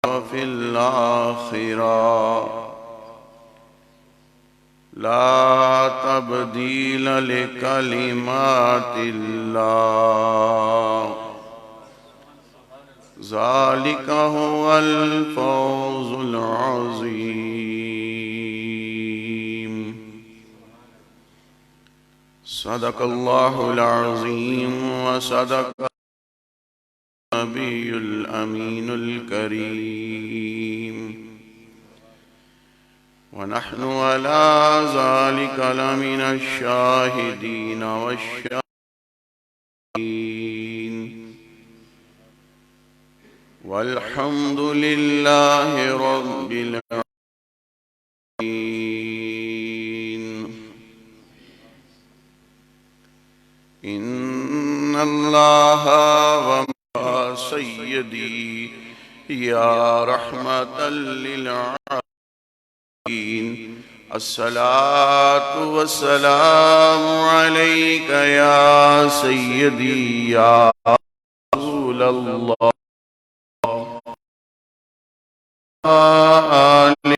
وفي الآخرة لا تبديل لكلمات الله ذلك هو الفوز العظيم. صدق الله العظيم وصدق النبي الأمين الكريم، ونحن على ذلك لمن الشاهدين والشاهدين، والحمد لله رب العالمين. إن الله سيدي يا رحمة للعالمين، الصلاة والسلام عليك يا سيدي يا رسول الله، آل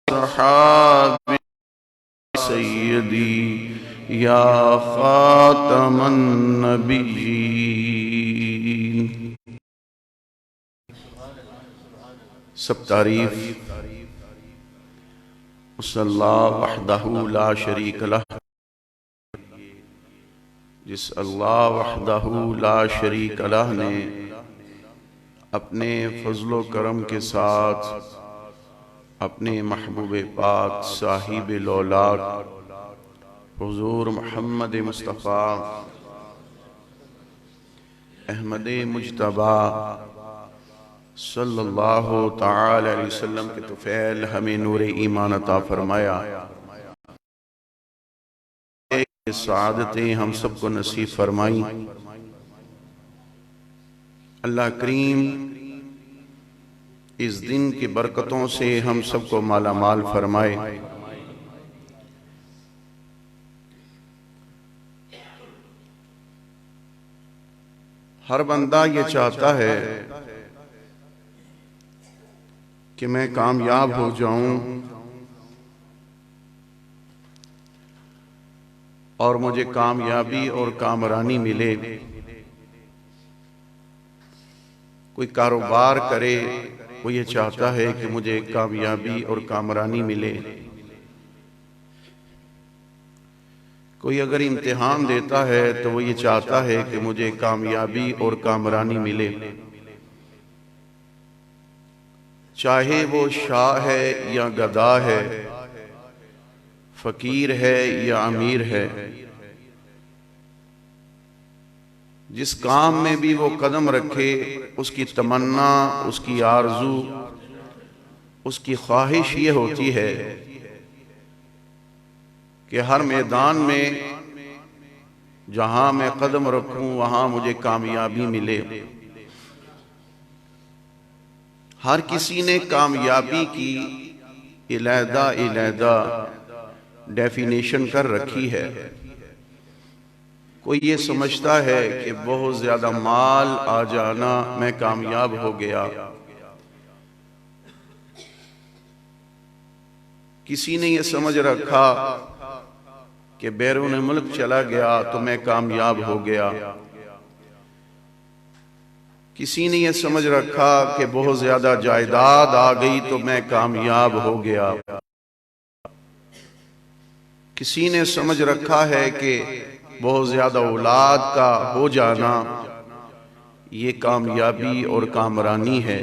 صحابي سيدي يا خاتم النبيين. سب تعریف اس اللہ وحدہ لا شریک لہ، جس اللہ وحدہ لا شریک لہ نے اپنے فضل و کرم کے ساتھ اپنے محبوب پاک صاحب لولاک حضور محمد مصطفیٰ احمد مجتبیٰ صلی اللہ تعالی علیہ وسلم کے طفیل ہمیں نور ایمان عطا فرمایا. سعادتیں ہم سب کو نصیب فرمائیں. اللہ کریم اس دن کی برکتوں سے ہم سب کو مالا مال فرمائے. ہر بندہ یہ چاہتا ہے کہ میں کامیاب ہو جاؤں اور مجھے کامیابی اور کامرانی ملے. کوئی کاروبار کرے وہ یہ چاہتا ہے کہ مجھے کامیابی اور کامرانی ملے. کوئی اگر امتحان دیتا ہے تو وہ یہ چاہتا ہے کہ مجھے کامیابی اور کامرانی ملے. چاہے وہ شاہ ہے یا گدا ہے، فقیر ہے یا امیر ہے، جس کام میں بھی وہ قدم رکھے اس کی تمنا، اس کی آرزو، اس کی خواہش یہ ہوتی ہے کہ ہر میدان میں جہاں میں قدم رکھوں وہاں مجھے کامیابی ملے. ہر کسی نے کامیابی کی علیحدہ ڈیفینیشن کر رکھی ہے. کوئی یہ سمجھتا ہے کہ بہت زیادہ مال آ جانا میں کامیاب ہو گیا. کسی نے یہ سمجھ رکھا کہ بیرون ملک چلا گیا تو میں کامیاب ہو گیا. کسی نے یہ سمجھ رکھا کہ بہت زیادہ جائیداد آ گئی تو میں کامیاب ہو گیا. کسی نے سمجھ رکھا ہے کہ بہت زیادہ اولاد کا ہو جانا یہ کامیابی اور کامرانی ہے.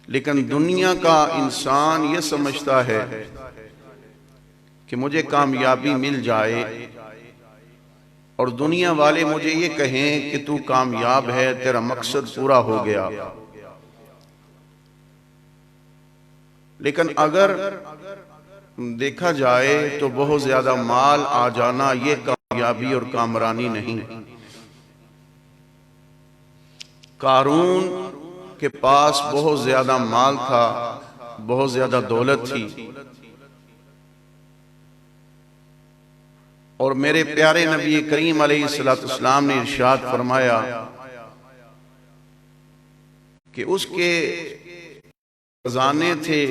لیکن دنیا کا انسان یہ سمجھتا ہے کہ مجھے کامیابی مل جائے اور دنیا والے مجھے یہ کہیں کہ تو کامیاب ہے، تیرا مقصد پورا ہو گیا. لیکن اگر دیکھا جائے تو بہت زیادہ مال آ جانا یہ کامیابی اور کامرانی نہیں. قارون کے پاس بہت زیادہ مال تھا، بہت زیادہ دولت تھی، اور میرے پیارے نبی کریم علیہ السلام نے ارشاد فرمایا کہ اس کے خزانے تھے،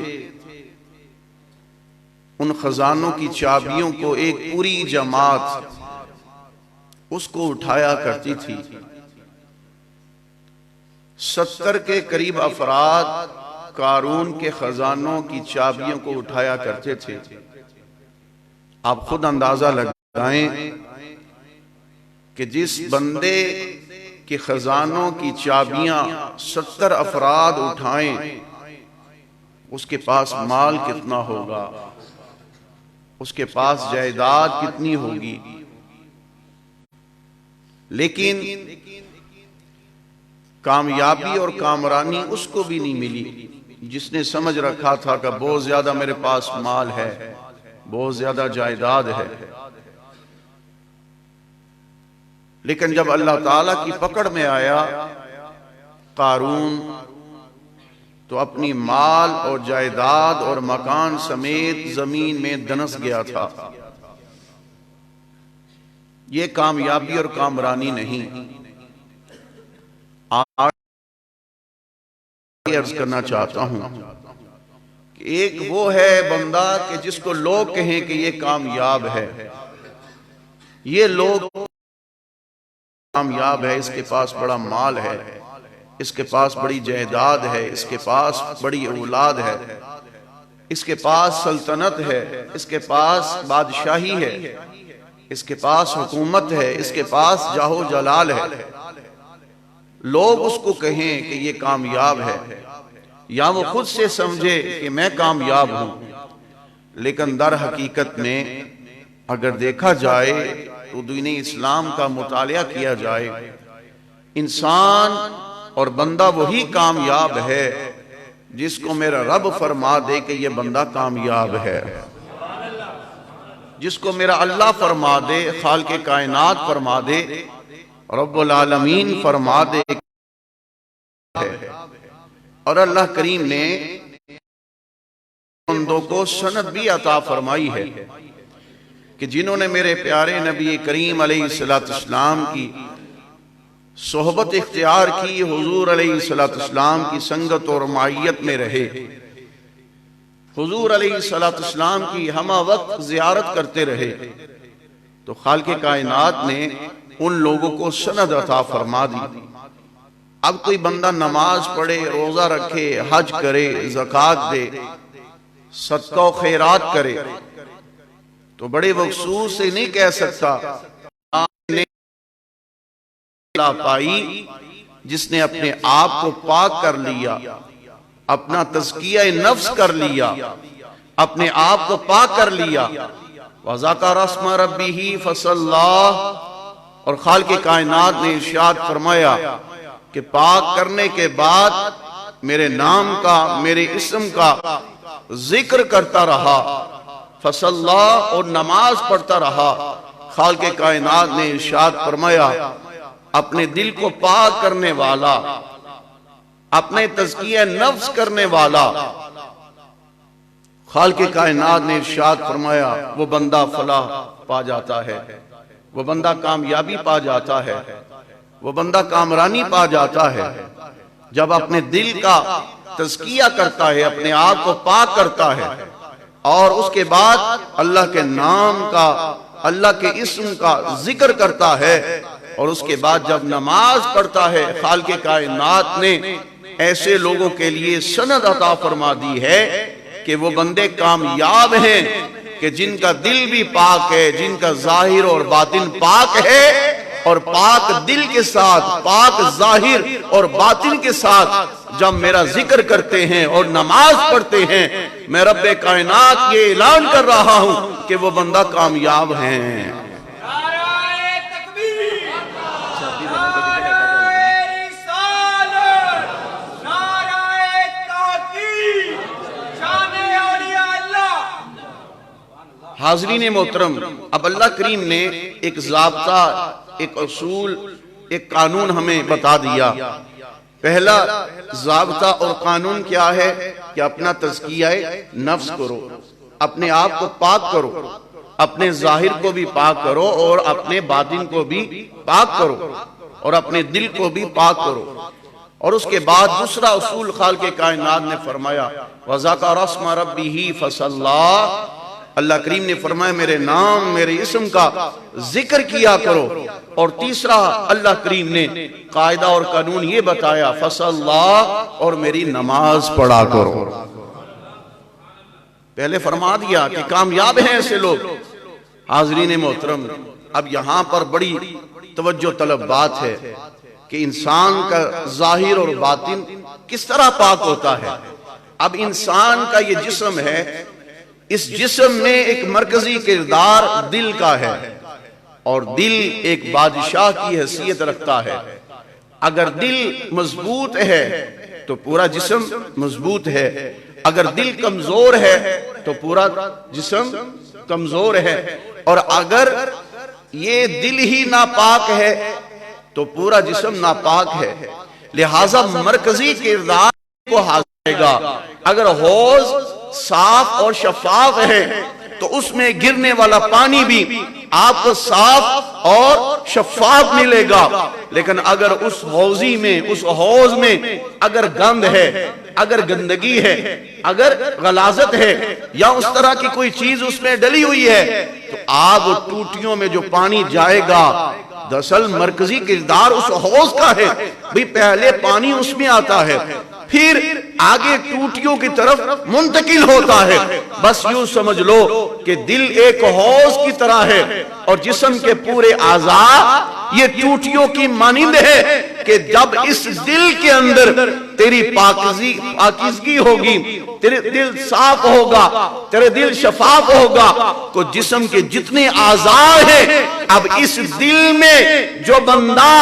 ان خزانوں کی چابیوں کو ایک پوری جماعت اس کو اٹھایا کرتی تھی۔ 70 کے قریب افراد قارون کے خزانوں کی چابیوں کو اٹھایا کرتے تھے۔ آپ خود اندازہ لگائیں کہ جس بندے کے خزانوں کی چابیاں 70 افراد اٹھائیں، اس کے پاس مال کتنا ہوگا، اس کے پاس جائیداد کتنی ہوگی۔ لیکن کامیابی اور کامرانی اس کو بھی نہیں ملی جس نے سمجھ رکھا تھا کہ بہت زیادہ میرے پاس مال ہے، بہت زیادہ جائیداد ہے۔ لیکن جب اللہ تعالیٰ کی پکڑ میں آیا قارون، تو اپنی مال اور جائیداد اور مکان سمیت زمین میں دنس گیا تھا۔ یہ کامیابی اور کامرانی نہیں۔ آج عرض کرنا چاہتا ہوں کہ ایک وہ ہے بندہ کہ جس کو لوگ کہیں کہ یہ کامیاب ہے، یہ لوگ کامیاب ہے، اس کے پاس بڑا مال ہے، اس کے پاس بڑی جائیداد ہے، اس کے پاس بڑی اولاد ہے، اس کے پاس سلطنت ہے، اس کے پاس بادشاہی ہے، اس کے پاس حکومت ہے، اس کے پاس جاہ و جلال ہے۔ لوگ اس کو کہیں کہ یہ کامیاب ہے، یا وہ خود سے سمجھے کہ میں کامیاب ہوں، لیکن در حقیقت میں اگر دیکھا جائے تو دین اسلام کا مطالعہ کیا جائے، انسان اور بندہ وہی کامیاب ہے جس کو میرا رب فرما دے کہ یہ بندہ کامیاب ہے، جس کو میرا اللہ فرما دے، خالق کائنات فرما دے، رب العالمین فرما دے۔ اور اللہ کریم نے بندوں کو سند بھی عطا فرمائی ہے کہ جنہوں نے میرے پیارے نبی کریم علیہ السلام کی صحبت اختیار کی، حضور علیہ السلام کی سنگت اور معیت میں رہے، حضور علیہ السلام کی ہمہ وقت زیارت کرتے رہے، تو خالق کائنات نے ان لوگوں کو سند عطا فرما دی۔ اب کوئی بندہ نماز پڑھے، روزہ رکھے، حج کرے، زکوٰۃ دے، صدقہ و خیرات کرے، تو بڑے مخصوص سے نہیں کہہ سکتا پائی جس نے اپنے آپ کو پاک کر لیا، اپنا تزکیہ نفس کر لیا، اپنے آپ کو پاک کر لیا۔ وَذَكَرَ اسْمَ رَبِّهِ فَصَلَّىٰ، اور خالق کائنات نے ارشاد فرمایا کہ پاک کرنے کے بعد میرے نام کا، میرے اسم کا ذکر کرتا رہا، فَصَلَّىٰ، اور نماز پڑھتا رہا۔ خالق کائنات نے ارشاد فرمایا اپنے دل کو پاک کرنے والا، اپنے تزکیہ نفس کرنے والا، خالق کائنات نے ارشاد فرمایا وہ بندہ فلاح پا جاتا ہے، وہ بندہ کامیابی پا جاتا ہے، وہ بندہ کامرانی پا جاتا ہے جب اپنے دل کا تزکیہ کرتا ہے، اپنے آپ کو پاک کرتا ہے، اور اس کے بعد اللہ کے نام کا، اللہ کے اسم کا ذکر کرتا ہے، اور اس کے بعد جب نماز پڑھتا ہے۔ خالق کائنات نے ایسے لوگوں کے لیے سند عطا فرما دی ہے کہ وہ بندے کامیاب ہیں کہ جن کا دل بھی پاک ہے، جن کا ظاہر اور باطن پاک ہے، اور پاک دل کے ساتھ، پاک ظاہر اور باطن کے ساتھ جب میرا ذکر کرتے ہیں اور نماز پڑھتے ہیں، میں رب کائنات یہ اعلان کر رہا ہوں کہ وہ بندہ کامیاب ہیں۔ حاضرین محترم، اب اللہ کریم نے ایک ضابطہ، ایک اصول، ایک قانون ہمیں بتا دیا۔ پہلا ضابطہ اور قانون کیا ہے کہ اپنا تزکیہ نفس کرو، اپنے آپ کو پاک کرو، اپنے ظاہر کو بھی پاک کرو اور اپنے باطن کو بھی پاک کرو اور اپنے دل کو بھی پاک کرو۔ اور اس کے بعد دوسرا اصول خالق کائنات نے فرمایا وَذَكَرَ اسْمَ رَبِّهِ فَصَلَّى، اللہ کریم نے فرمایا میرے نام میرے اسم کا ذکر کیا کرو۔ اور تیسرا اللہ کریم نے قاعدہ اور قانون یہ بتایا فَصَلَّى، اور میری نماز پڑھا کرو۔ پہلے فرما دیا کہ کامیاب ہیں ایسے لوگ۔ حاضرین محترم، اب یہاں پر بڑی توجہ طلب بات ہے کہ انسان کا ظاہر اور باطن کس طرح پاک ہوتا ہے۔ اب انسان کا یہ جسم ہے، اس جسم میں ایک مرکزی کردار دل کا ہے، اور دل ایک بادشاہ کی حیثیت رکھتا ہے۔ اگر دل مضبوط ہے تو پورا جسم مضبوط ہے، اگر دل کمزور ہے تو پورا جسم کمزور ہے، اور اگر یہ دل ہی ناپاک ہے تو پورا جسم ناپاک ہے۔ لہذا مرکزی کردار کو حاصل گا۔ اگر حوض صاف اور شفاف ہے تو اس میں گرنے والا پانی بھی آپ کو صاف اور شفاف ملے گا، لیکن اگر اس حوضی میں اس حوض میں اگر گند ہے، اگر گندگی ہے، اگر غلاظت ہے، یا اس طرح کی کوئی چیز اس میں ڈلی ہوئی ہے تو آب ٹوٹیوں میں جو پانی جائے گا، دراصل مرکزی کردار اس حوض کا ہے، بھی پہلے پانی اس میں آتا ہے، پھر آگے ٹوٹیوں کی طرف منتقل ہوتا ہے۔ بس یوں سمجھ لو کہ دل ایک حوض کی طرح ہے، اور جسم کے پورے اعضاء یہ ٹوٹیوں کی مانند ہے کہ جب اس دل کے اندر تیری پاکیزگی ہوگی، تیرے دل صاف ہوگا، تیرے دل شفاف ہوگا، تو جسم کے جتنے اعضاء ہیں اب اس دل میں جو بندہ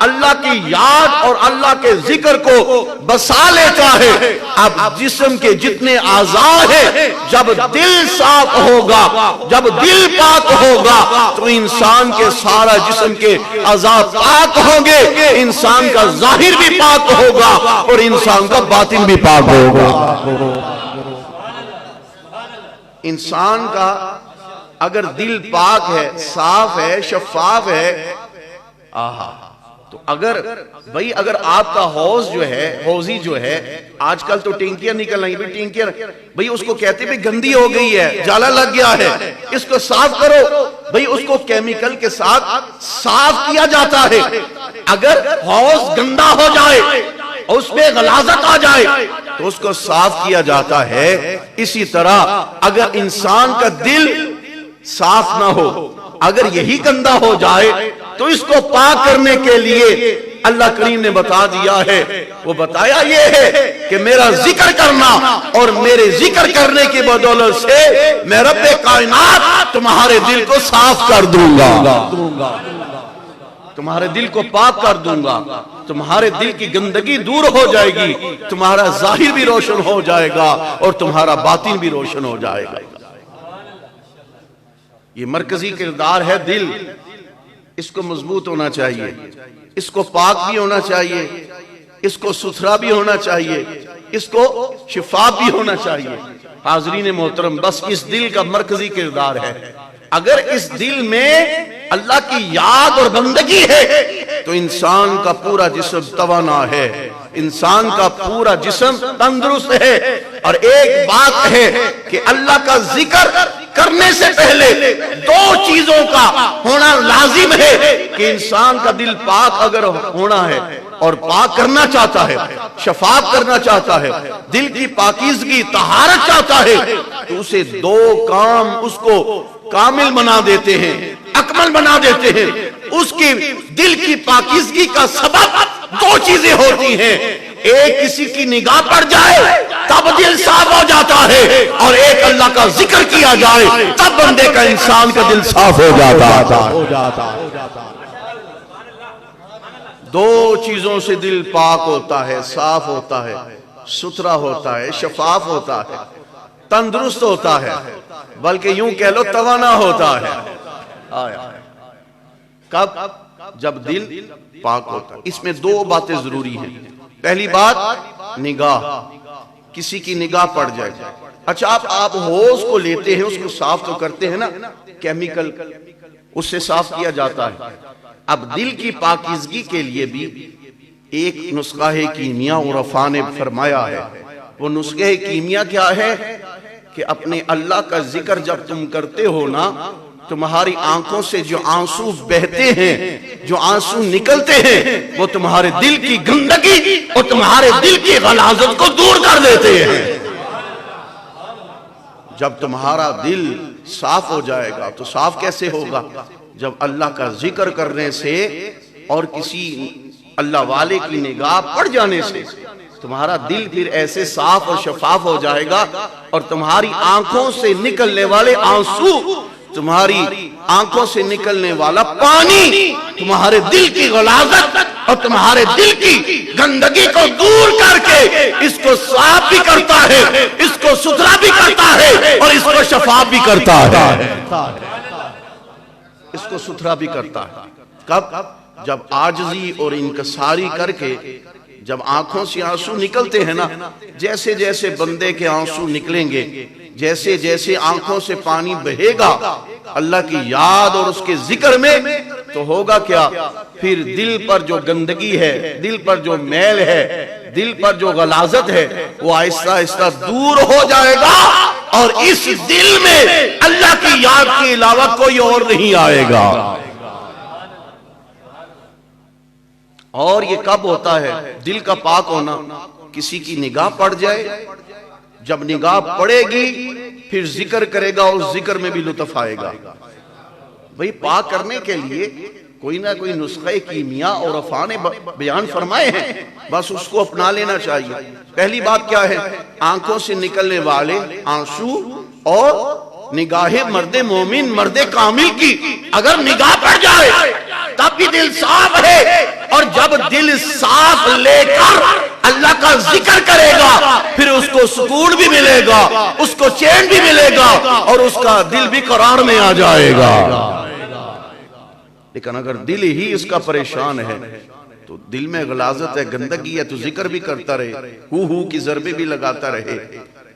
اللہ کی یاد اور اللہ کے ذکر کو بسا لیتا ہے، اب جسم کے جتنے اعضاء ہیں جب دل صاف ہوگا، جب دل پاک ہوگا تو انسان کے سارا جسم کے اعضاء پاک ہوں گے، انسان کا ظاہر بھی پاک ہوگا اور انسان کا باطن بھی پاک ہوگا۔ انسان کا اگر دل پاک ہے، صاف ہے، شفاف ہے، تو اگر آپ کا حوض جو ہے، حوضی جو ہے، آج کل تو ٹینکیاں نکل رہی ہیں، ٹینکیاں بھئی اس کو کہتے ہیں گندی ہو گئی ہے، جالا لگ گیا ہے، اس کو صاف کرو، بھئی اس کو کیمیکل کے ساتھ صاف کیا جاتا ہے۔ اگر حوض گندا ہو جائے اور اس میں غلاظت آ جائے تو اس کو صاف کیا جاتا ہے۔ اسی طرح اگر انسان کا دل صاف نہ ہو، اگر یہی گندا ہو جائے تو اس کو پاک کرنے کے لیے اللہ کریم نے بتا دیا ہے، وہ بتایا یہ ہے کہ میرا ذکر کرنا، اور میرے ذکر کرنے کی بدولت سے میں رب کائنات تمہارے دل کو صاف کر دوں گا، تمہارے دل کو پاک کر دوں گا، تمہارے دل کی گندگی دور ہو جائے گی، تمہارا ظاہر بھی روشن ہو جائے گا اور تمہارا باطن بھی روشن ہو جائے گا۔ یہ مرکزی کردار ہے دل، اس کو مضبوط ہونا چاہیے، اس کو پاک بھی ہونا چاہیے، اس کو ستھرا بھی ہونا چاہیے، اس کو شفاف بھی ہونا چاہیے۔ حاضرین محترم، بس اس دل کا مرکزی کردار ہے۔ اگر اس دل میں اللہ کی یاد اور بندگی ہے تو انسان کا پورا جسم توانا ہے، انسان کا پورا جسم تندرست ہے۔ اور ایک بات ہے کہ اللہ کا ذکر کرنے سے پہلے دو چیزوں کا ہونا لازم ہے کہ انسان کا دل پاک اگر ہونا ہے اور پاک کرنا چاہتا ہے، شفاف کرنا چاہتا ہے، دل کی پاکیزگی طہارت چاہتا ہے، تو اسے دو کام اس کو کامل بنا دیتے ہیں، اکمل بنا دیتے ہیں۔ اس کی دل کی پاکیزگی کا سبب دو چیزیں ہوتی ہیں، ایک کسی کی نگاہ پڑ جائے تب دل صاف ہو جاتا ہے، اور ایک اللہ کا ذکر کیا جائے تب بندے کا انسان کا دل صاف ہو جاتا۔ دو چیزوں سے دل پاک ہوتا ہے، صاف ہوتا ہے، ستھرا ہوتا ہے، شفاف ہوتا ہے، تندرست ہوتا ہے، بلکہ یوں کہہ لو توانا ہوتا ہے۔ کب؟ جب دل پاک ہوتا ہے۔ اس میں دو باتیں ضروری ہیں۔ پہلی بات نگاہ، کسی کی نگاہ پڑ جائے اچھا آپ ہوز کو لیتے ہیں، اس کو صاف تو کرتے ہیں نا، کیمیکل اس سے صاف کیا جاتا ہے۔ اب دل کی پاکیزگی کے لیے بھی ایک نسخہ کیمیا عرفاء نے فرمایا ہے۔ وہ نسخہ کیمیا کیا ہے کہ اپنے اللہ کا ذکر جب تم کرتے ہو نا، تمہاری آنکھوں سے جو آنسو بہتے ہیں، جو آنسو نکلتے ہیں، وہ تمہارے دل کی گندگی اور تمہارے دل کی غلاظت کو دور کر دیتے ہیں۔ جب تمہارا دل صاف ہو جائے گا تو صاف کیسے ہوگا؟ جب اللہ کا ذکر کرنے سے اور کسی اللہ والے کی نگاہ پڑ جانے سے تمہارا دل پھر ایسے صاف اور شفاف ہو جائے گا، اور تمہاری آنکھوں سے نکلنے والے آنسو، تمہاری آنکھوں سے نکلنے والا پانی تمہارے دل کی غلاظت اور تمہارے دل کی گندگی کو دور کر کے اس کو صاف بھی کرتا ہے، اس کو ستھرا بھی کرتا ہے، اور اس کو شفاف بھی کرتا ہے، اس کو ستھرا بھی کرتا ہے۔ کب؟ جب عاجزی اور انکساری کر کے جب آنکھوں سے آنسو نکلتے ہیں نا، جیسے جیسے بندے کے آنسو نکلیں گے، جیسے جیسے آنکھوں سے پانی بہے گا اللہ کی یاد اور اس کے ذکر میں، تو ہوگا کیا؟ پھر دل پر جو گندگی ہے، دل پر جو میل ہے، دل پر جو غلاظت ہے، وہ آہستہ آہستہ دور ہو جائے گا، اور اس دل میں اللہ کی یاد کے علاوہ کوئی اور نہیں آئے گا۔ اور یہ کب ہوتا ہے؟ دل کا پاک ہونا، کسی کی نگاہ پڑ جائے، جب نگاہ پڑے گی پھر ذکر کرے گا، اور ذکر میں بھی لطف آئے گا۔ بھئی پاک کرنے کے لیے کوئی نہ کوئی نسخہ کیمیا اور عرفاء نے بیان فرمائے ہیں، بس اس کو اپنا لینا چاہیے۔ پہلی بات کیا ہے؟ آنکھوں سے نکلنے والے آنسو اور نگاہ مرد مومن، مرد کامل کی اگر نگاہ پڑ جائے تب بھی دل صاف ہے، اور جب دل صاف لے کر اللہ کا ذکر کرے گا پھر اس کو سکون بھی ملے گا، اس کو چین بھی ملے گا، اور اس کا دل بھی قرار میں آ جائے گا۔ لیکن اگر دل ہی اس کا پریشان ہے تو دل میں غلاظت ہے، گندگی ہے، تو ذکر بھی کرتا رہے، ہو کی ضربے بھی لگاتا رہے،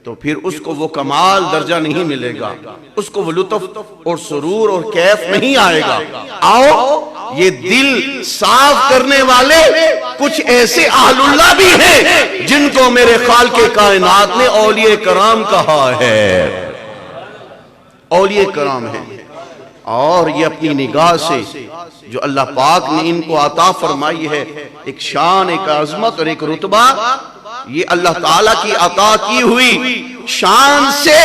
تو پھر اس کو وہ کمال درجہ نہیں ملے گا، اس کو وہ لطف اور سرور اور کیف نہیں آئے گا۔ آؤ یہ دل صاف کرنے والے کچھ ایسے اہل اللہ بھی ہیں جن کو میرے خالق کائنات نے اولیاء کرام کہا ہے، اولیاء کرام ہیں، اور یہ اپنی نگاہ سے جو اللہ پاک نے ان کو عطا فرمائی ہے، ایک شان، ایک عظمت اور ایک رتبہ، یہ اللہ تعالیٰ کی عطا کی ہوئی شان سے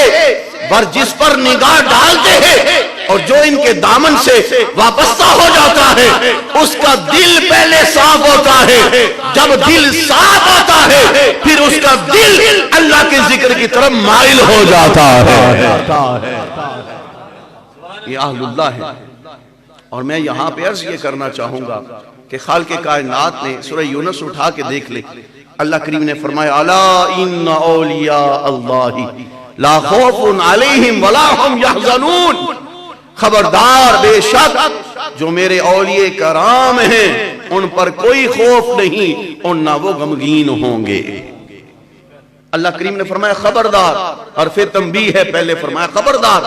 جس پر نگاہ ڈالتے ہیں اور جو ان کے دامن سے وابستہ ہو جاتا ہے اس کا دل پہلے صاف ہوتا ہے، جب دل صاف ہوتا ہے پھر اس کا دل اللہ کے ذکر کی طرف مائل ہو جاتا ہے۔ یہ اہل اللہ ہے۔ اور میں یہاں پہ عرض یہ کرنا چاہوں گا کہ خالق کائنات نے سورہ یونس اٹھا کے دیکھ لے، اللہ کریم نے فرمایا الا ان اولیاء اللہ لا خوف علیہم ولا ہم یحزنون، خبردار بے شک جو میرے اولیاء کرام ہیں ان پر کوئی خوف نہیں اور نہ وہ غمگین ہوں گے۔ اللہ کریم نے فرمایا خبردار، اور پھر تنبیہ ہے، پہلے فرمایا خبردار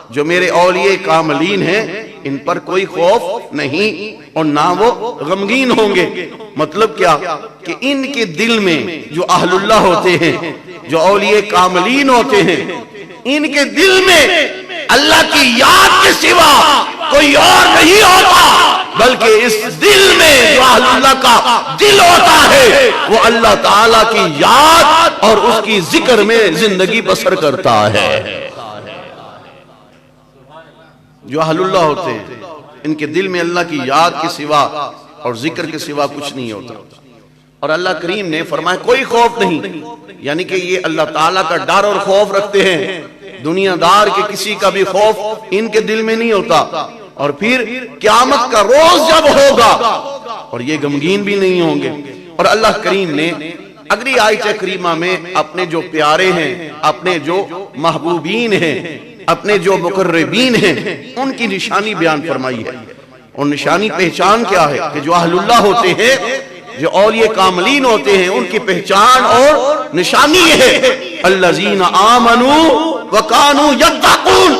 جو میرے اولیاء کاملین ہیں ان پر کوئی خوف نہیں اور نہ وہ غمگین ہوں گے۔ مطلب کیا کہ ان کے دل میں جو اہل اللہ ہوتے ہیں، جو اولیاء کاملین ہوتے ہیں، ان کے دل میں اللہ کی یاد کے سوا کوئی اور نہیں ہوتا، بلکہ اس دل میں جو اہل اللہ کا دل ہوتا ہے وہ اللہ تعالیٰ کی یاد اور اس کی ذکر میں زندگی بسر کرتا ہے۔ جو اہل اللہ ہوتے ہیں ان کے دل میں اللہ کی یاد کے سوا اور ذکر کے سوا کچھ نہیں ہوتا، اور اللہ کریم نے فرمایا کوئی خوف نہیں، یعنی کہ یہ اللہ تعالیٰ کا ڈر اور خوف رکھتے ہیں، دنیا دار کے کسی کا بھی خوف ان کے دل میں نہیں ہوتا، اور پھر قیامت کا روز جب ہوگا اور یہ غمگین بھی نہیں ہوں گے۔ اور اللہ کریم نے اگلی آیت کریمہ میں اپنے جو پیارے ہیں، اپنے جو محبوبین ہیں، اپنے جو مقربین ہیں ان کی نشانی بیان فرمائی ہے۔ اور نشانی پہچان کیا ہے کہ جو اہل اللہ ہوتے ہیں جو اولیاء کاملین ہوتے ہیں ان کی پہچان اور نشانی یہ ہے الذین آمنوا وکانوا یتقون.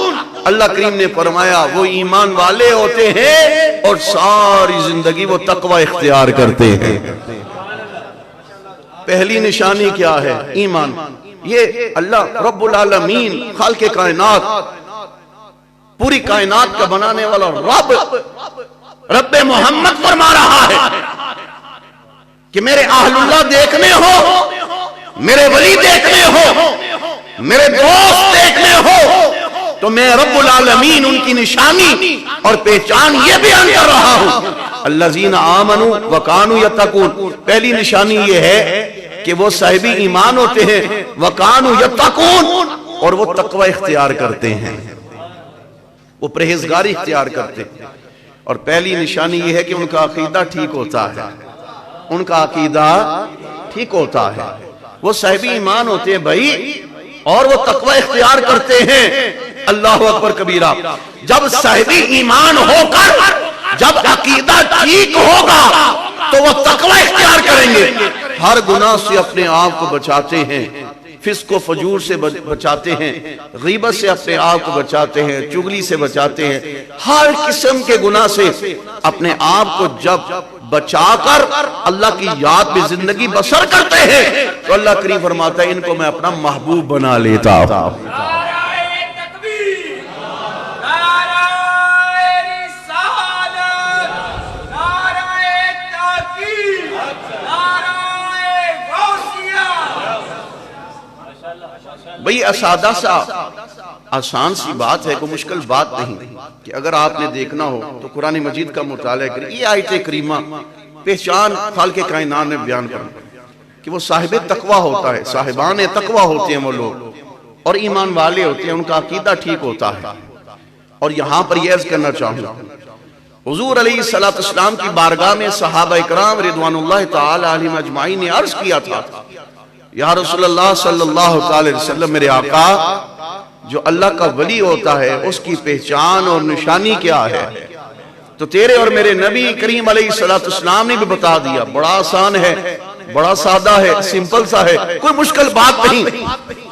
اللہ کریم نے فرمایا وہ ایمان والے ہوتے ہیں اور ساری زندگی وہ تقوی اختیار کرتے ہیں. پہلی نشانی کیا ہے؟ ایمان. یہ اللہ رب العالمین خالق کائنات پوری کائنات کا بنانے والا رب محمد فرما رہا ہے کہ میرے اہل اللہ دیکھنے ہو، میرے ولی دیکھنے ہو، میرے دوست دیکھنے ہو تو میں رب العالمین ان کی نشانی اور پہچان یہ بیان کر رہا ہوں الذین آمنوا وکانوا یتقون. پہلی نشانی یہ ہے کہ وہ صاحب ایمان ہوتے ہیں وکانوا یتقون اور وہ تقوی اختیار کرتے ہیں، وہ پرہیزگاری اختیار کرتے ہیں. اور پہلی نشانی یہ ہے کہ ان کا عقیدہ ٹھیک ہوتا ہے، ان کا عقیدہ ٹھیک ہوتا ہے. وہ صاحب ایمان ہوتے ہیں بھائی اور وہ تقوی اختیار کرتے ہیں. اللہ اکبر کبیرہ. جب صاحب ایمان ہو کر جب عقیدہ ٹھیک ہوگا تو وہ تقوی اختیار کریں گے، ہر گناہ سے اپنے آپ کو بچاتے ہیں، فسق و فجور سے بچاتے ہیں، غیبت سے اپنے آپ کو بچاتے ہیں، چغلی سے بچاتے ہیں، ہر قسم کے گناہ سے اپنے آپ کو جب بچا کر اللہ کی یاد میں زندگی بسر کرتے ہیں تو اللہ کریم فرماتا ہے ان کو میں اپنا محبوب بنا لیتا ہوں. بھئی اسادہ سا آسان سی بات ہے، کوئی مشکل بات نہیں کہ اگر آپ نے دیکھنا ہو تو قرآن مجید کا مطالعہ کریں. یہ آیت کریمہ پہچان خالق کائنات نے بیان کرنا کہ وہ صاحب تقوی ہوتا ہے، صاحبان تقوی ہوتے ہیں وہ لوگ اور ایمان والے ہوتے ہیں، ان کا عقیدہ ٹھیک ہوتا ہے. اور یہاں پر یہ عرض کرنا چاہوں حضور علیہ السلام کی بارگاہ میں صحابہ اکرام رضوان اللہ تعالی علیہم اجمعین نے عرض کیا تھا یا رسول اللہ صلی اللہ علیہ وسلم میرے آقا جو اللہ کا ولی ہوتا ہے اس کی پہچان اور نشانی کیا ہے؟ تو تیرے اور میرے نبی کریم علیہ السلام نے بھی بتا دیا. بڑا آسان ہے، بڑا سادہ ہے، سمپل سا ہے، کوئی مشکل بات نہیں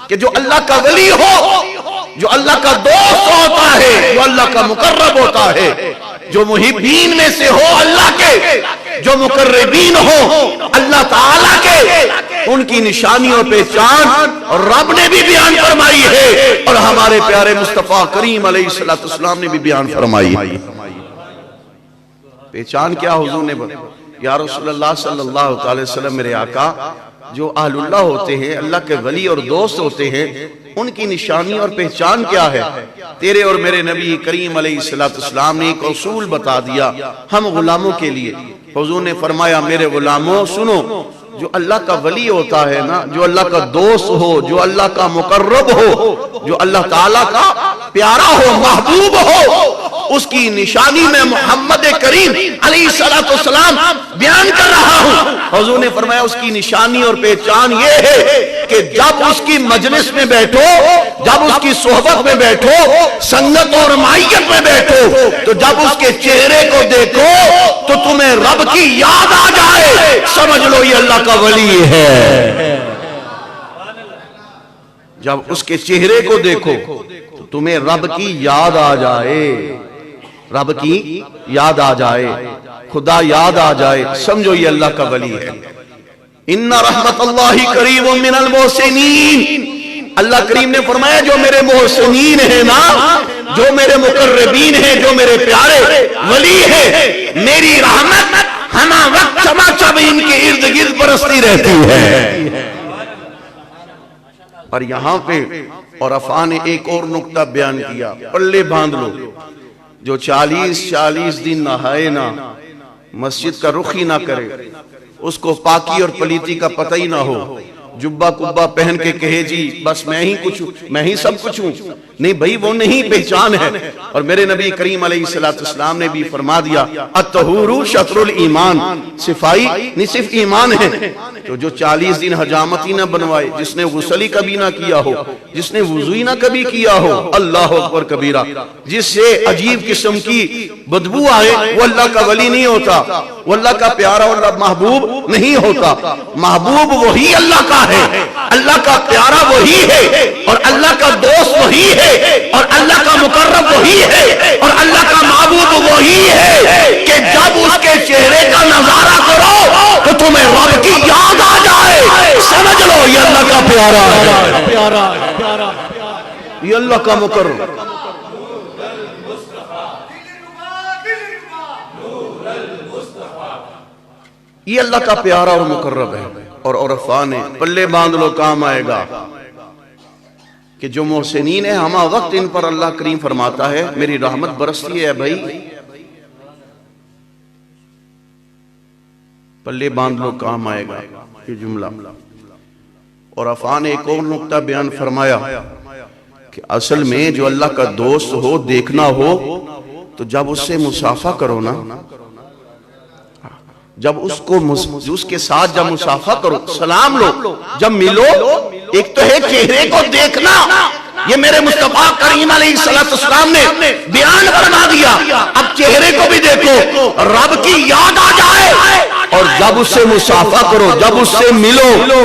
کہ جو اللہ کا ولی ہو، جو اللہ کا دوست ہوتا ہے، جو اللہ کا مقرب ہوتا ہے، جو محبین میں سے ہو اللہ کے، جو مقربین ہو اللہ تعالیٰ کے، ان کی نشانی اور پہچان اور رب نے بھی بیان فرمائی ہے اور ہمارے پیارے مصطفیٰ کریم علیہ السلام نے بھی بیان فرمائی ہے. پہچان کیا حضور نے یا رسول اللہ صلی اللہ علیہ وسلم میرے آقا جو اہل اللہ ہوتے ہیں، اللہ کے ولی اور دوست ہوتے ہیں، ان کی نشانی اور پہچان کیا ہے؟ تیرے اور میرے نبی کریم علیہ السلام نے ایک اصول بتا دیا ہم غلاموں کے لیے. حضور نے فرمایا میرے غلاموں سنو، جو اللہ کا ولی ہوتا ہے نا، جو اللہ کا دوست ہو، جو اللہ کا مقرب ہو، جو اللہ تعالیٰ کا پیارا ہو، محبوب ہو، اس کی نشانی میں محمد کریم علیہ السلام بیان کر رہا ہوں. حضور نے فرمایا اس کی نشانی اور پہچان یہ ہے کہ جب اس کی مجلس میں بیٹھو، جب اس کی صحبت میں بیٹھو، سنگت اور معیت میں بیٹھو، تو جب اس کے چہرے کو دیکھو تو تمہیں رب کی یاد آ جائے، سمجھ لو یہ اللہ کا ولی ہے. جب اس کے چہرے کو دیکھو تو تمہیں رب کی یاد آ جائے، رب کی یاد آ جائے، خدا یاد آ جائے، سمجھو یہ اللہ کا ولی ہے. ان رحمت اللہ قریب من المحسنین. اللہ کریم نے فرمایا جو میرے محسنین ہیں نا، جو میرے مقربین ہیں، جو میرے پیارے ولی ہیں، میری رحمت ہمہ وقت چماچم ان کے ارد گرد برستی رہتی ہے. اور یہاں پہ اور عفا نے ایک اور نقطہ بیان کیا، پلے باندھ لو، جو 40 دن نہائے نہ، مسجد کا رخ ہی نہ کرے، اس کو پاکی اور پلیتی کا پتہ ہی نہ ہو، جبہ کبہ پہن کے کہے جی بس میں ہی کچھ ہوں، میں ہی سب کچھ ہوں، نہیں بھائی وہ نہیں پہچان ہے. اور میرے نبی کریم علیہ السلام نے بھی فرما دیا الطہور شطر الایمان، صفائی نصف ایمان ہے. تو جو 40 دن حجامت ہی نہ بنوائے، جس نے غسل ہی کبھی نہ کیا ہو، جس نے وضو ہی نہ کبھی کیا ہو، اللہ اکبر کبیرہ، جس سے عجیب قسم کی بدبو آئے، وہ اللہ کا ولی نہیں ہوتا. وہ اللہ کا پیارا اور محبوب نہیں ہوتا. محبوب وہی اللہ کا ہے, اللہ کا پیارا وہی ہے, اور اللہ کا دوست وہی ہے, اور اللہ کا مقرب وہی ہے, اور اللہ کا محبوب وہی ہے کہ جب اس کے چہرے کا نظارہ کرو تو تمہیں رب کی یاد آ جائے. سمجھ لو یہ اللہ کا پیارا ہے, یہ اللہ کا مقرب. یہ اللہ کا پیارا اور مقرب ہے. اور عرفاء نے پلے باندھ لو, کام آئے گا کہ جو محسنین ہیں ہمہ وقت ان پر اللہ کریم فرماتا ہے میری رحمت برستی ہے. بھائی پلے باندھ لو, کام آئے گا یہ جملہ. اور عرفاء نے ایک اور نقطہ بیان فرمایا کہ اصل میں جو اللہ کا دوست ہو, دیکھنا ہو تو جب اس سے مصافحہ کرو نا, جب اس کے ساتھ جب مصافحہ کرو, سلام لو, جب ملو, ایک تو ہے چہرے کو دیکھنا, یہ میرے مصطفیٰ کریم علیہ السلام نے بیان فرما دیا. اب چہرے کو بھی دیکھو, رب کی یاد آ جائے, اور جب اس سے مصافحہ کرو, جب اس سے ملو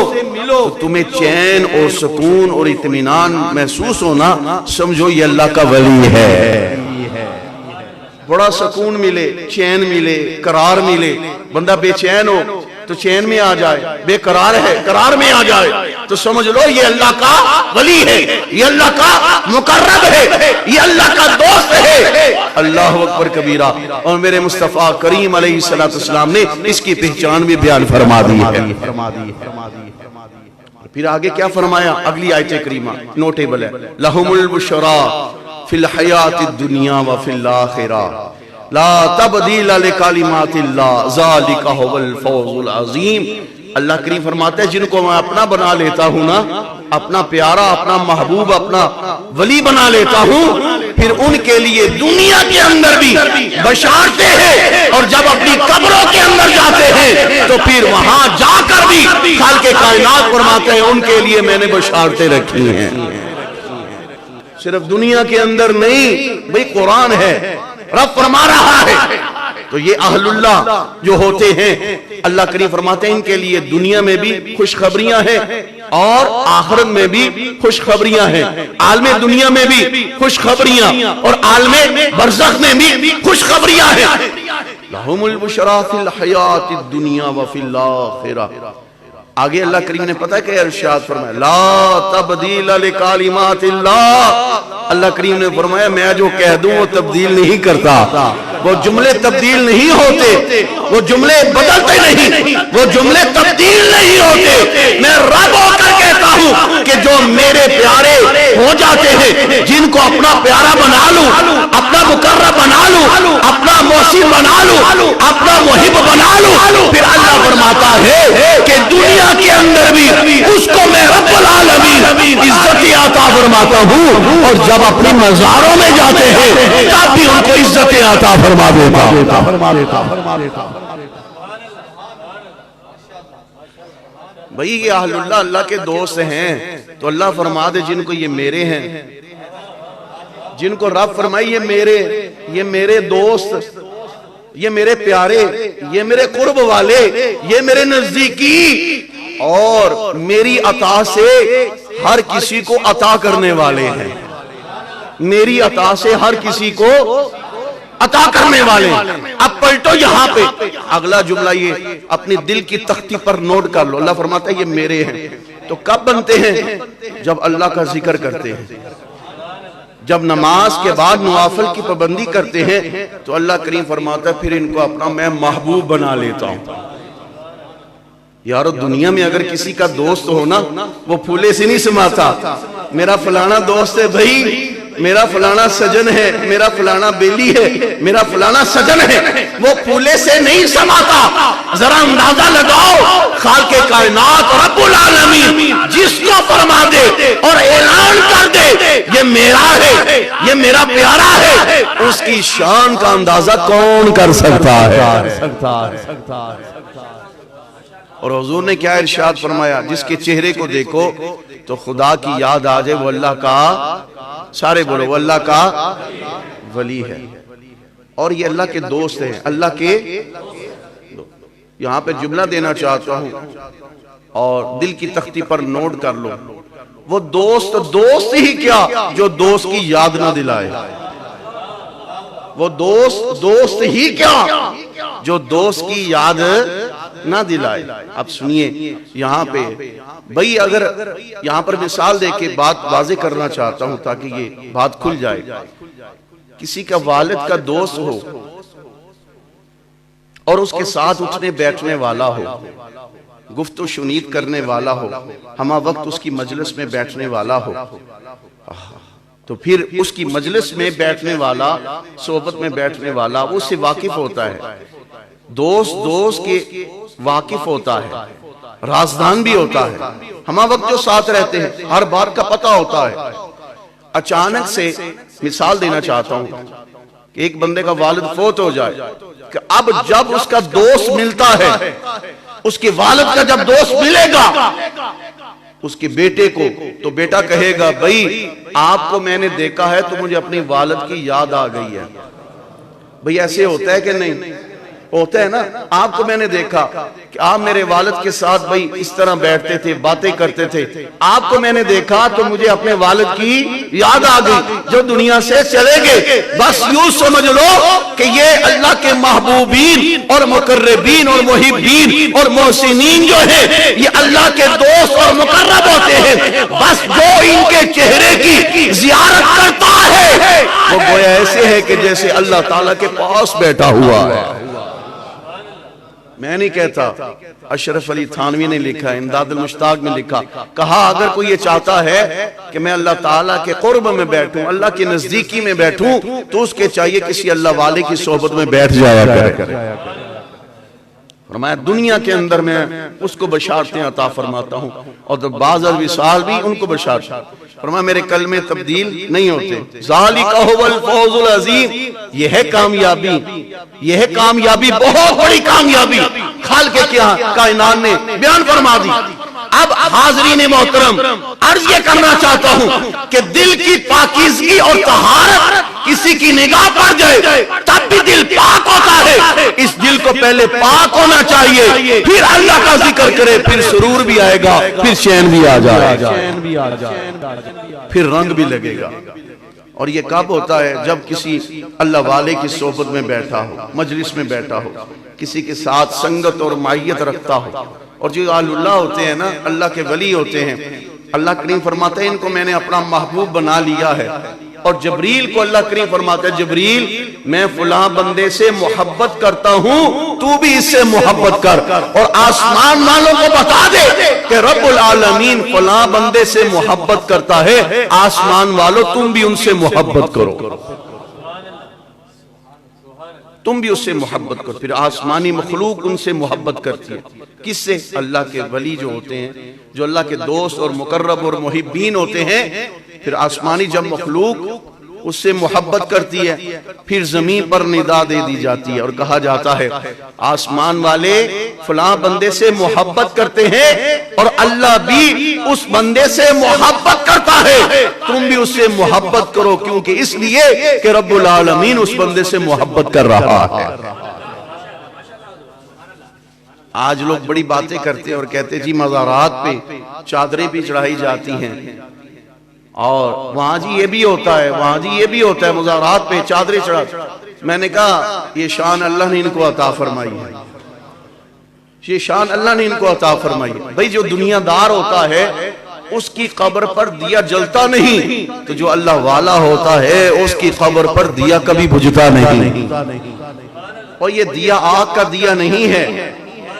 تو تمہیں چین اور سکون اور اطمینان محسوس ہونا, سمجھو یہ اللہ کا ولی ہے. بڑا سکون ملے, چین ملے, قرار ملے. بندہ بے چین ہو تو چین میں آ جائے, بے قرار ہے قرار میں آ جائے, تو سمجھ لو یہ اللہ کا ولی ہے, یہ اللہ کا مقرب ہے, یہ اللہ کا دوست ہے. اللہ اکبر کبیرہ. اور میرے مصطفیٰ کریم علیہ السلام نے اس کی پہچان بھی بیان فرما دی ہے. پھر آگے کیا فرمایا, اگلی آیت کریمہ نوٹیبل ہے, لہم البشرا فی الحیات الدنیا وفی الآخرہ لا تبدیل لکلمات اللہ ذالک هو الفوز العظیم. اللہ کریم فرماتا ہے جن کو میں اپنا بنا لیتا ہوں نا, اپنا پیارا, اپنا محبوب, اپنا ولی بنا لیتا ہوں, پھر ان کے لیے دنیا کے اندر بھی بشارتیں ہیں, اور جب اپنی قبروں کے اندر جاتے ہیں تو پھر وہاں جا کر بھی خالق کائنات فرماتے ہیں ان کے لیے میں نے بشارتیں رکھی ہیں. صرف دنیا کے اندر نہیں, بھئی قرآن ہے, رب فرما رہا ہے. تو یہ اہل اللہ جو ہوتے ہیں, اللہ کریم فرماتے ہیں ان کے لیے دنیا میں بھی خوشخبریاں ہیں اور آخرت میں بھی خوشخبریاں ہیں. عالم دنیا میں بھی خوشخبریاں اور عالم برزخ میں بھی خوشخبریاں ہیں. لہم البشرا فی الحیات الدنیا وفی الآخرہ. آگے اللہ کریم نے پتہ ہے کہ ارشاد فرمایا لا تبدیل لکلمات اللہ. اللہ کریم نے فرمایا میں جو کہہ دوں وہ تبدیل نہیں کرتا, وہ جملے تبدیل نہیں ہوتے, وہ جملے بدلتے نہیں, وہ جملے تبدیل نہیں ہوتے. میں رب ہو کر کہتا ہوں کہ جو میرے پیارے ہو جاتے ہیں, جن کو اپنا پیارا بنا لوں, اپنا مقرب بنا لوں, اپنا محسن بنا لوں, اپنا محب بنا لوں, پھر اللہ فرماتا ہے کہ دنیا کے اندر بھی اس کو میں رب العالمین عزت عطا فرماتا ہوں, اور جب اپنے مزاروں میں جاتے ہیں تب بھی ان کو عزت عطا فرما دیتا. بھئی یہ اہل اللہ اللہ کے دوست ہیں, تو اللہ فرما دے جن کو یہ میرے ہیں, جن کو رب فرمائی یہ میرے دوست, یہ میرے پیارے, یہ میرے قرب والے, یہ میرے نزدیکی, اور میری عطا سے ہر کسی کو عطا کرنے والے ہیں. میری عطا سے ہر کسی کو عطا کرنے والے ہیں. اب پلٹو یہاں پہ اگلا جملہ یہ اپنی دل کی تختی پر نوٹ کر لو. اللہ فرماتا ہے یہ میرے ہیں. تو کب بنتے ہیں؟ جب اللہ کا ذکر کرتے ہیں, جب نماز کے بعد نوافل کی پابندی کرتے ہیں, تو اللہ کریم فرماتا ہے پھر ان کو اپنا میں محبوب بنا لیتا ہوں. یارو دنیا میں اگر کسی کا دوست ہونا, وہ پھولے سے نہیں سماتا. میرا فلانا دوست ہے بھائی, میرا فلانا سجن ہے, میرا فلانا بیلی ہے, میرا فلانا سجن ہے, وہ پھولے سے نہیں سماتا. ذرا اندازہ لگاؤ, خالق کائنات رب العالمین جس کو فرما دے اور اعلان کر دے یہ میرا ہے, یہ میرا پیارا ہے, اس کی شان کا اندازہ کون کر سکتا ہے. اور حضور نے کیا ارشاد فرمایا, جس کے چہرے کو دیکھو تو خدا کی یاد آ جائے, وہ اللہ کا, سارے بولو, وہ اللہ کا ولی ہے, اور یہ اللہ کے دوست ہیں, اللہ کے یہاں پہ جملہ دینا چاہتا ہوں اور دل کی تختی پر نوٹ کر لو. وہ دوست ہی کیا جو دوست کی یاد نہ دلائے. وہ دوست ہی کیا جو دوست کی یاد نہ دلائے. اب سنیے یہاں پہ بھئی، اگر یہاں پر مثال دے کے بات واضح کرنا چاہتا ہوں تاکہ یہ بات کھل جائے. کسی کا والد کا دوست ہو اور اس کے ساتھ اٹھنے بیٹھنے والا ہو، گفت و شنید کرنے والا ہو، ہمہ وقت اس کی مجلس میں بیٹھنے والا ہو، تو پھر اس کی مجلس میں بیٹھنے والا، صحبت میں بیٹھنے والا وہ اس سے واقف ہوتا ہے. دوست کے واقف ہوتا ہے، رازدان بھی ہوتا ہے. ہمہ وقت جو ساتھ رہتے ہیں ہر بات کا پتہ ہوتا ہے. اچانک سے مثال دینا چاہتا ہوں کہ ایک بندے کا والد فوت ہو جائے کہ اب جب اس کا دوست ملتا ہے، اس کے والد کا جب دوست ملے گا اس کے بیٹے کو، تو بیٹا کہے گا بھئی آپ کو میں نے دیکھا ہے تو مجھے اپنی والد کی یاد آ گئی ہے. بھئی ایسے ہوتا ہے کہ نہیں؟ ہوتا ہے نا. آپ کو میں نے دیکھا کہ آپ میرے والد کے ساتھ بھئی اس طرح بیٹھتے تھے، باتیں کرتے تھے. آپ کو میں نے دیکھا تو مجھے اپنے والد کی یاد آ گئی. جو دنیا سے چلے گئے بس یوں سمجھ لو کہ یہ اللہ کے محبوبین اور مقربین اور محبین اور محسنین جو ہیں یہ اللہ کے دوست اور مقرب ہوتے ہیں. بس جو ان کے چہرے کی زیارت کرتا ہے وہ گویا ایسے ہے کہ جیسے اللہ تعالیٰ کے پاس بیٹھا ہوا ہے. میں نہیں کہتا، اشرف علی تھانوی نے لکھا، امداد المشتاق میں لکھا، کہا اگر کوئی یہ چاہتا ہے کہ میں اللہ تعالیٰ کے قرب میں بیٹھوں، اللہ کی نزدیکی میں بیٹھوں، تو اس کے چاہیے کسی اللہ والے کی صحبت میں بیٹھ جایا کرے. فرمایا دنیا کے اندر میں اس کو بشارتیں عطا فرماتا ہوں اور بعض الوصال بھی ان کو بشارت. فرمایا میرے کلمے تبدیل نہیں ہوتے. ذالک هو الفوز العظیم، یہ ہے کامیابی، یہ ہے کامیابی، بہت بڑی کامیابی خالق کائنات نے بیان فرما دی. اب حاضرین محترم عرض یہ کرنا چاہتا ہوں کہ دل کی پاکیزگی اور طہارت کسی کی نگاہ پڑ جائے تب بھی دل پاک ہوتا ہے. اس دل کو پہلے پاک ہونا چاہیے، پھر اللہ کا ذکر کرے، پھر سرور بھی آئے گا، پھر چین بھی آ جائے گا، پھر رنگ بھی لگے گا. اور یہ کب ہوتا ہے؟ جب کسی اللہ والے کی صحبت میں بیٹھا ہو، مجلس میں بیٹھا ہو، کسی کے ساتھ سنگت اور معیت رکھتا ہو. اور جو آل اللہ ہوتے ہیں نا، اللہ کے ولی ہوتے ہیں، اللہ کریم فرماتا ہے ان کو میں نے اپنا محبوب بنا لیا ہے. اور جبریل کو اللہ کریم فرماتا ہے جبریل میں فلاں بندے سے محبت کرتا ہوں، تو بھی اس سے محبت کر. اور آسمان والوں کو بتا دے کہ رب العالمین فلاں بندے سے محبت کرتا ہے، آسمان والوں تم بھی ان سے محبت کرو، تم بھی اس سے محبت کرو. پھر آسمانی مخلوق ان سے محبت کرتی ہے. کس سے؟ اللہ کے ولی جو ہوتے ہیں، جو اللہ کے دوست اور مقرب اور محبین ہوتے ہیں. پھر آسمانی جب مخلوق اس سے محبت کرتی ہے پھر زمین پر ندا دے دی جاتی ہے اور کہا جاتا ہے آسمان والے فلاں بندے سے محبت کرتے ہیں اور اللہ بھی اس بندے سے محبت کرتا ہے، تم بھی اس سے محبت کرو، کیونکہ اس لیے کہ رب العالمین اس بندے سے محبت کر رہا ہے. آج لوگ بڑی باتیں کرتے ہیں اور کہتے جی مزارات پہ چادریں بھی چڑھائی جاتی ہیں اور وہاں جی یہ بھی ہوتا ہے، وہاں جی یہ بھی ہوتا ہے، مزارات پہ چادریں چڑھاتے. میں نے کہا یہ شان اللہ نے ان کو عطا فرمائی ہے، یہ شان اللہ نے ان کو عطا فرمائی ہے. بھئی جو دنیا دار ہوتا ہے اس کی قبر پر دیا جلتا نہیں، تو جو اللہ والا ہوتا ہے اس کی قبر پر دیا کبھی بجھتا نہیں. اور یہ دیا آگ کا دیا نہیں ہے،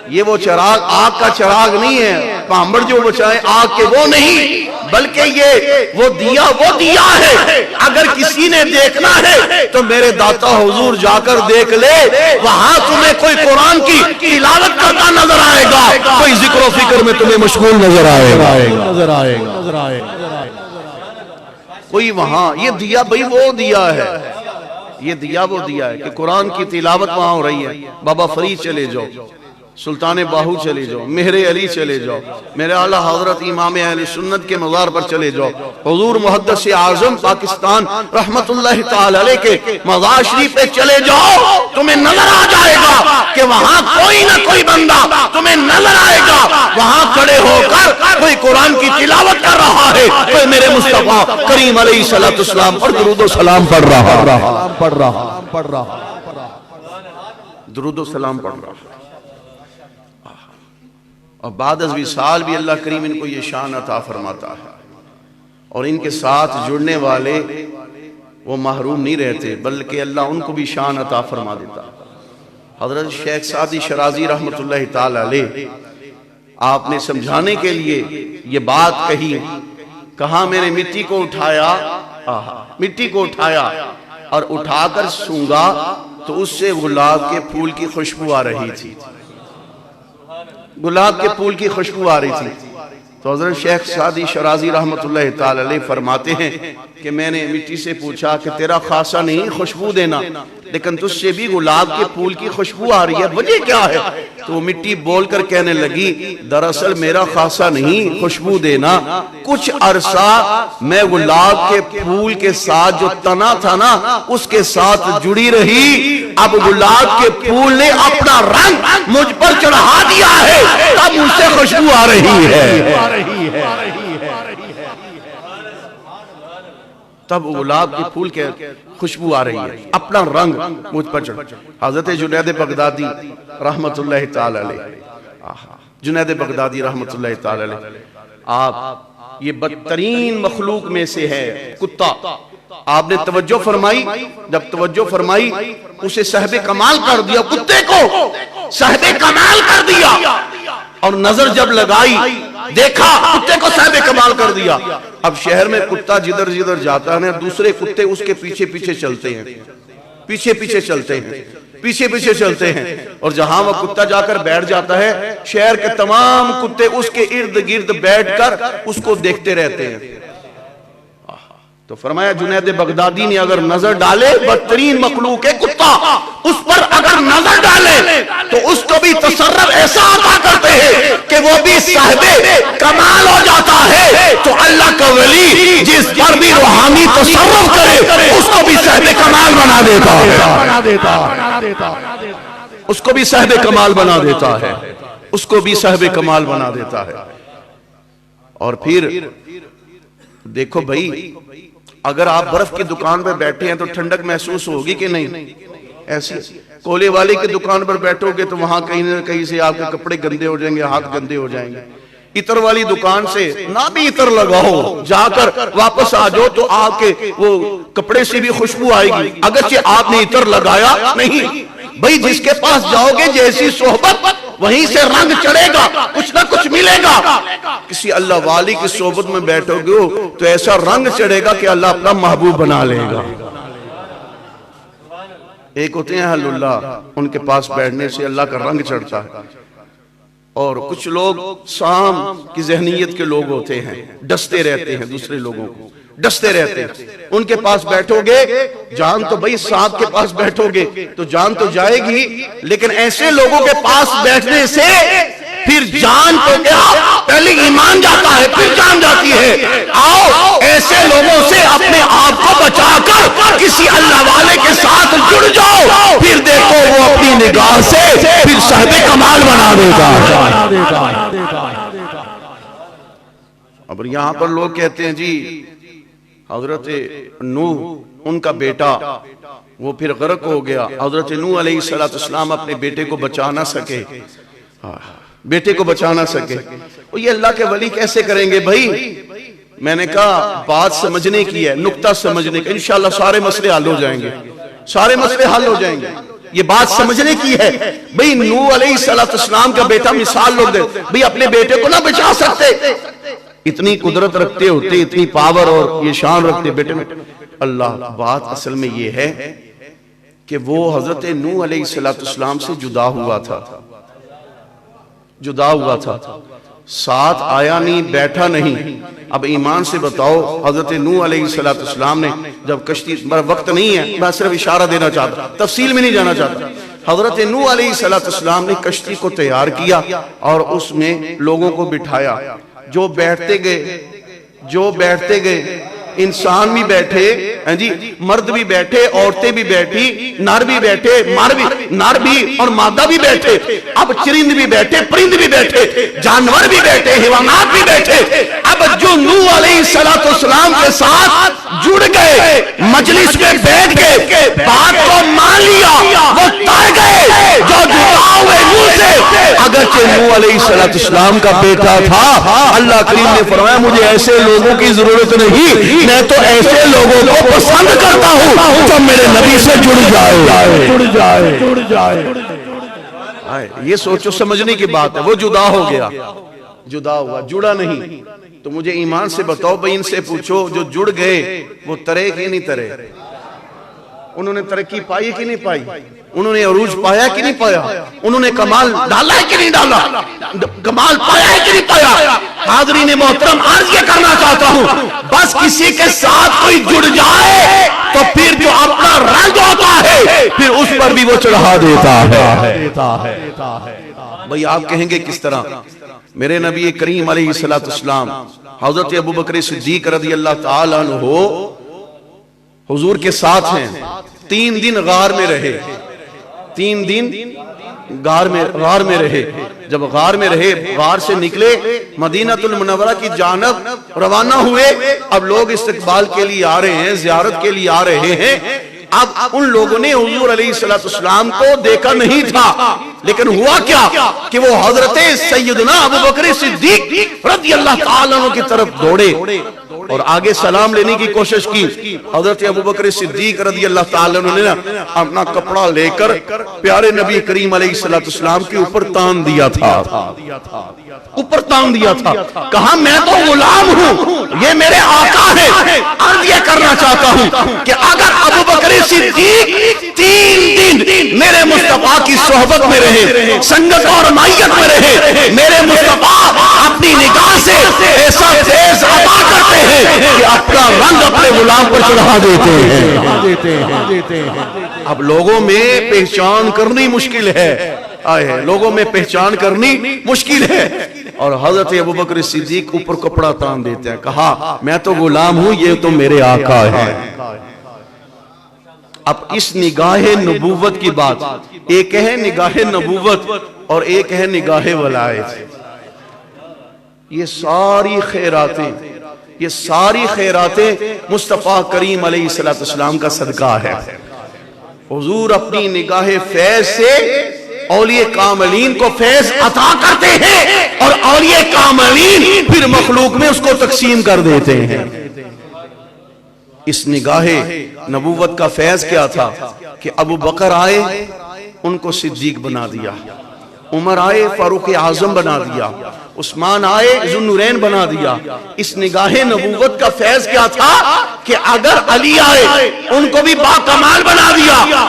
یہ وہ چراغ آگ کا چراغ نہیں ہے، پامبڑ جو بچائے آگ کے وہ نہیں، بلکہ یہ وہ دیا ہے. اگر کسی نے دیکھنا ہے تو میرے داتا حضور جا کر دیکھ لے، وہاں تمہیں کوئی قرآن کی تلاوت کرتا نظر آئے گا، کوئی ذکر و فکر میں تمہیں مشغول نظر آئے گا، کوئی وہاں. یہ دیا بھئی وہ دیا ہے، یہ دیا وہ دیا ہے کہ قرآن کی تلاوت وہاں ہو رہی ہے. بابا فرید چلے جاؤ، سلطان باہو چلے جاؤ، مہر علی چلے جاؤ، میرے اعلیٰ حضرت امام اہل سنت کے مزار پر چلے جاؤ، حضور محدث اعظم پاکستان رحمت اللہ تعالی علیہ کے مزار شریف پہ چلے جاؤ، تمہیں نظر آ جائے گا کہ وہاں کوئی نہ کوئی بندہ تمہیں نظر آئے گا، وہاں کھڑے ہو کر کوئی قرآن کی تلاوت کر رہا ہے، کوئی میرے مصطفیٰ کریم علیہ السلام پر درود و سلام پڑھ رہا، درود و سلام پڑھ رہا۔ اور بعد از وصال بھی اللہ کریم ان کو یہ شان عطا فرماتا ہے، اور ان کے ساتھ جڑنے والے وہ محروم نہیں رہتے، بلکہ اللہ ان کو بھی شان عطا فرما دیتا۔ حضرت شیخ سعدی شرازی رحمت اللہ تعالی علیہ آپ نے سمجھانے کے لیے یہ بات کہی، کہا میں نے مٹی کو اٹھایا، مٹی کو اٹھایا اور اٹھا کر سونگا تو اس سے گلاب کے پھول کی خوشبو آ رہی تھی، گلاب کے پھول کی خوشبو آ رہی تھی۔ تو حضرت شیخ سعدی شرازی رحمت اللہ تعالی علیہ فرماتے ہیں کہ میں نے مٹی سے پوچھا کہ تیرا خاصہ نہیں خوشبو دینا، لیکن تجھ سے بھی گلاب کے پھول کی خوشبو آ رہی ہے، وجہ کیا ہے؟ تو وہ مٹی بول کر کہنے لگی دراصل میرا خاصہ نہیں خوشبو دینا، کچھ عرصہ میں گلاب کے پھول کے ساتھ جو تنا تھا نا اس کے ساتھ جڑی رہی، اب گلاب کے پھول نے اپنا رنگ مجھ پر چڑھا دیا ہے، تب مجھ سے خوشبو آ رہی ہے، تب گلاب کے پھول کے خوشبو آ رہی ہے، اپنا رنگ مجھ پر چڑھا۔ حضرت جنید بغدادی رحمت اللہ تعالی علیہ، جنید بغدادی رحمت اللہ تعالی علیہ، آپ یہ بدترین مخلوق میں سے ہے کتا، آپ نے توجہ فرمائی، جب توجہ فرمائی اسے صاحب کمال کر دیا، کتے کو صاحب کمال کر دیا، اور نظر جب لگائی دیکھا کتے کو صاحب کمال کر دیا۔ اب شہر میں کتا جدھر جدھر جاتا ہے دوسرے کتے اس کے پیچھے پیچھے چلتے ہیں، پیچھے پیچھے چلتے ہیں، پیچھے پیچھے چلتے ہیں، اور جہاں وہ کتا جا کر بیٹھ جاتا ہے شہر کے تمام کتے اس کے ارد گرد بیٹھ کر اس کو دیکھتے رہتے ہیں۔ تو فرمایا جنید بغدادی نے اگر نظر ڈالے، بدترین مخلوق ہے کتا، اس پر اگر نظر ڈالے تو اس کو بھی تصرف ایسا عطا کرتے ہیں کہ وہ بھی صاحب کمال ہو جاتا ہے۔ تو اللہ کا ولی جس پر بھی روحانی تصرف کرے اس کو بھی صاحب کمال بنا دیتا ہے، اس کو بھی صاحب کمال بنا دیتا ہے، اس کو بھی صاحب کمال بنا دیتا ہے۔ اور پھر دیکھو بھائی، اگر آپ برف کی دکان پر بیٹھے ہیں تو ٹھنڈک محسوس ہوگی کہ نہیں؟ ایسی کولے والے کی دکان پر بیٹھو گے تو وہاں کہیں نہ کہیں سے آپ کے کپڑے گندے ہو جائیں گے، ہاتھ گندے ہو جائیں گے۔ عطر والی دکان سے نہ بھی عطر لگاؤ، جا کر واپس آ جاؤ تو آپ کے وہ کپڑے سے بھی خوشبو آئے گی، اگرچہ آپ نے عطر لگایا نہیں۔ بھئی جس کے پاس جاؤ گے جیسی صحبت وہیں سے رنگ چڑھے گا، کچھ نہ کچھ ملے گا۔ کسی اللہ والی کی صحبت میں بیٹھو گے تو ایسا رنگ چڑھے گا کہ اللہ اپنا محبوب بنا لے گا۔ ایک ہوتے ہیں اہل اللہ، ان کے پاس بیٹھنے سے اللہ کا رنگ چڑھتا ہے، اور کچھ لوگ سام کی ذہنیت کے لوگ ہوتے ہیں، ڈستے رہتے ہیں دوسرے لوگوں کو، ڈستے رہتے ہیں۔ ان کے پاس بیٹھو گے جان تو بھئی سانپ کے پاس بیٹھو گے تو جان تو جائے گی، لیکن ایسے لوگوں کے پاس بیٹھنے سے پھر جان تو کیا، پہلے ایمان جاتا ہے پھر جان جاتی ہے۔ آؤ ایسے لوگوں سے اپنے آپ کو بچا کر کسی اللہ والے کے ساتھ جڑ جاؤ، پھر دیکھو وہ اپنی نگاہ سے پھر صاحب کمال بنا دیتا ہے۔ اب یہاں پر لوگ کہتے ہیں جی حضرت نوح ان کا بیٹا وہ پھر غرق ہو گیا، حضرت نوح علیہ السلام اپنے بیٹے کو بچا نہ سکے، بیٹے کو بچا نہ سکے، وہ یہ اللہ کے ولی کیسے کریں گے بھائی؟ میں نے کہا بات سمجھنے کی ہے، نقطہ سمجھنے کا، انشاءاللہ سارے مسئلے حل ہو جائیں گے، سارے مسئلے حل ہو جائیں گے۔ یہ بات سمجھنے کی ہے بھئی، نوح علیہ السلام کا بیٹا مثال لوگ دے بھئی اپنے بیٹے کو نہ بچا سکتے، اتنی قدرت رکھتے ہوتے، اتنی پاور اور یہ شان رکھتے بیٹے میں۔ اللہ بات اصل میں یہ ہے کہ وہ حضرت نوح علیہ السلام سے جدا ہوا تھا، جدا ہوا تھا، ساتھ آیا نہیں، بیٹھا نہیں۔ اب ایمان سے بتاؤ حضرت نوح علیہ السلام نے جب کشتی، وقت نہیں ہے، میں صرف اشارہ دینا چاہتا، تفصیل میں نہیں جانا چاہتا، حضرت نوح علیہ السلام نے کشتی کو تیار کیا اور اس میں لوگوں کو بٹھایا. جو بیٹھتے گئے انسان بھی بیٹھے, جی مرد بھی بیٹھے, عورتیں بھی بیٹھی, نر بھی بیٹھے, نر بھی اور مادہ بھی بیٹھے, اب چرند بھی بیٹھے, پرند بھی بیٹھے, جانور بھی بیٹھے, حیوانات بھی بیٹھے. اب جو نوح علیہ السلام کے ساتھ جڑ گئے, مجلس میں بیٹھ گئے, بات کو مان لیا, وہ تر گئے. جو جدا ہوئے نوح سے, اگرچہ نوح علیہ السلام کا بیٹا تھا, اللہ کریم نے فرمایا مجھے ایسے لوگوں کی ضرورت نہیں, میں تو ایسے لوگوں کو پسند کرتا ہوں جو میرے نبی سے جڑ جائے. یہ سوچو سمجھنے کی بات ہے. وہ جدا ہو گیا, جدا ہوا, جڑا نہیں. تو مجھے ایمان سے بتاؤ بھائی, ان سے پوچھو جو جڑ گئے وہ ترے کہ نہیں ترے؟ انہوں نے ترقی پائی کہ نہیں پائی؟ انہوں نے عروج پایا کہ نہیں پایا؟ انہوں نے کمال ڈالا ہے کہ نہیں ڈالا؟ کمال پایا ہے کہ نہیں پایا؟ حاضرین محترم, عرض یہ کرنا چاہتا ہوں, بس کسی کے ساتھ کوئی جڑ جائے تو پھر جو اپنا رنگ ہوتا ہے پھر اس پر بھی وہ چڑھا دیتا ہے. بھئی آپ کہیں گے کس طرح؟ میرے نبی کریم علیہ السلام حضرت ابوبکر صدیق رضی اللہ تعالیٰ عنہ حضور کے ساتھ ہیں. 3 دن غار میں رہے, 3 دن غار میں رہے. جب غار میں رہے, غار سے نکلے, مدینہ المنورہ کی جانب روانہ ہوئے. اب لوگ استقبال کے لیے آ رہے ہیں, زیارت کے لیے آ رہے ہیں. اب ان لوگوں نے حضور علیہ السلام کو دیکھا نہیں تھا, لیکن ہوا کیا کہ وہ حضرت سیدنا ابوبکر صدیق رضی اللہ تعالیٰ عنہ کی طرف دوڑے اور آگے سلام لینے کی کوشش کی. حضرت ابوبکر صدیق رضی اللہ تعالیٰ عنہ نے اپنا کپڑا لے کر پیارے نبی کریم علیہ السلام کے اوپر تان دیا تھا, کہا میں تو غلام ہوں, یہ میرے آقا ہے. عرض یہ کرنا چاہتا ہوں کہ اگر ابوبکر صدیق 3 دن میرے مصطفیٰ کی صحبت میں رہے, سنگت اور مائیت میں رہے, میرے مصطفیٰ اپنی نگاہ سے ایسا فیض عطا کرتے ہیں کہ اپنا رنگ اپنے غلام پر چڑھا دیتے ہیں. اب لوگوں میں پہچان کرنی مشکل ہے, لوگوں میں پہچان کرنی مشکل ہے. اور حضرت ابوبکر صدیق اوپر کپڑا تان دیتے ہیں, کہا میں تو غلام ہوں, یہ تو میرے آقا ہے. اب اس نگاہ نبوت کی بات, ایک ہے نگاہ نبوت اور ایک ہے نگاہ ولایت. یہ ساری خیراتیں مصطفیٰ کریم علیہ السلام کا صدقہ ہے. حضور اپنی نگاہ فیض سے اولیاء کاملین کو فیض عطا کرتے ہیں اور اولیاء کاملین پھر مخلوق میں اس کو تقسیم کر دیتے ہیں. اس نگاہ نبوت کا فیض کیا تھا کہ ابو بکر آئے, ان کو صدیق بنا دیا, عمر آئے فاروق اعظم بنا دیا, عثمان آئے ذوالنورین بنا دیا. اس نگاہ نبوت کا فیض کیا تھا کہ اگر علی آئے ان کو بھی باکمال بنا دیا,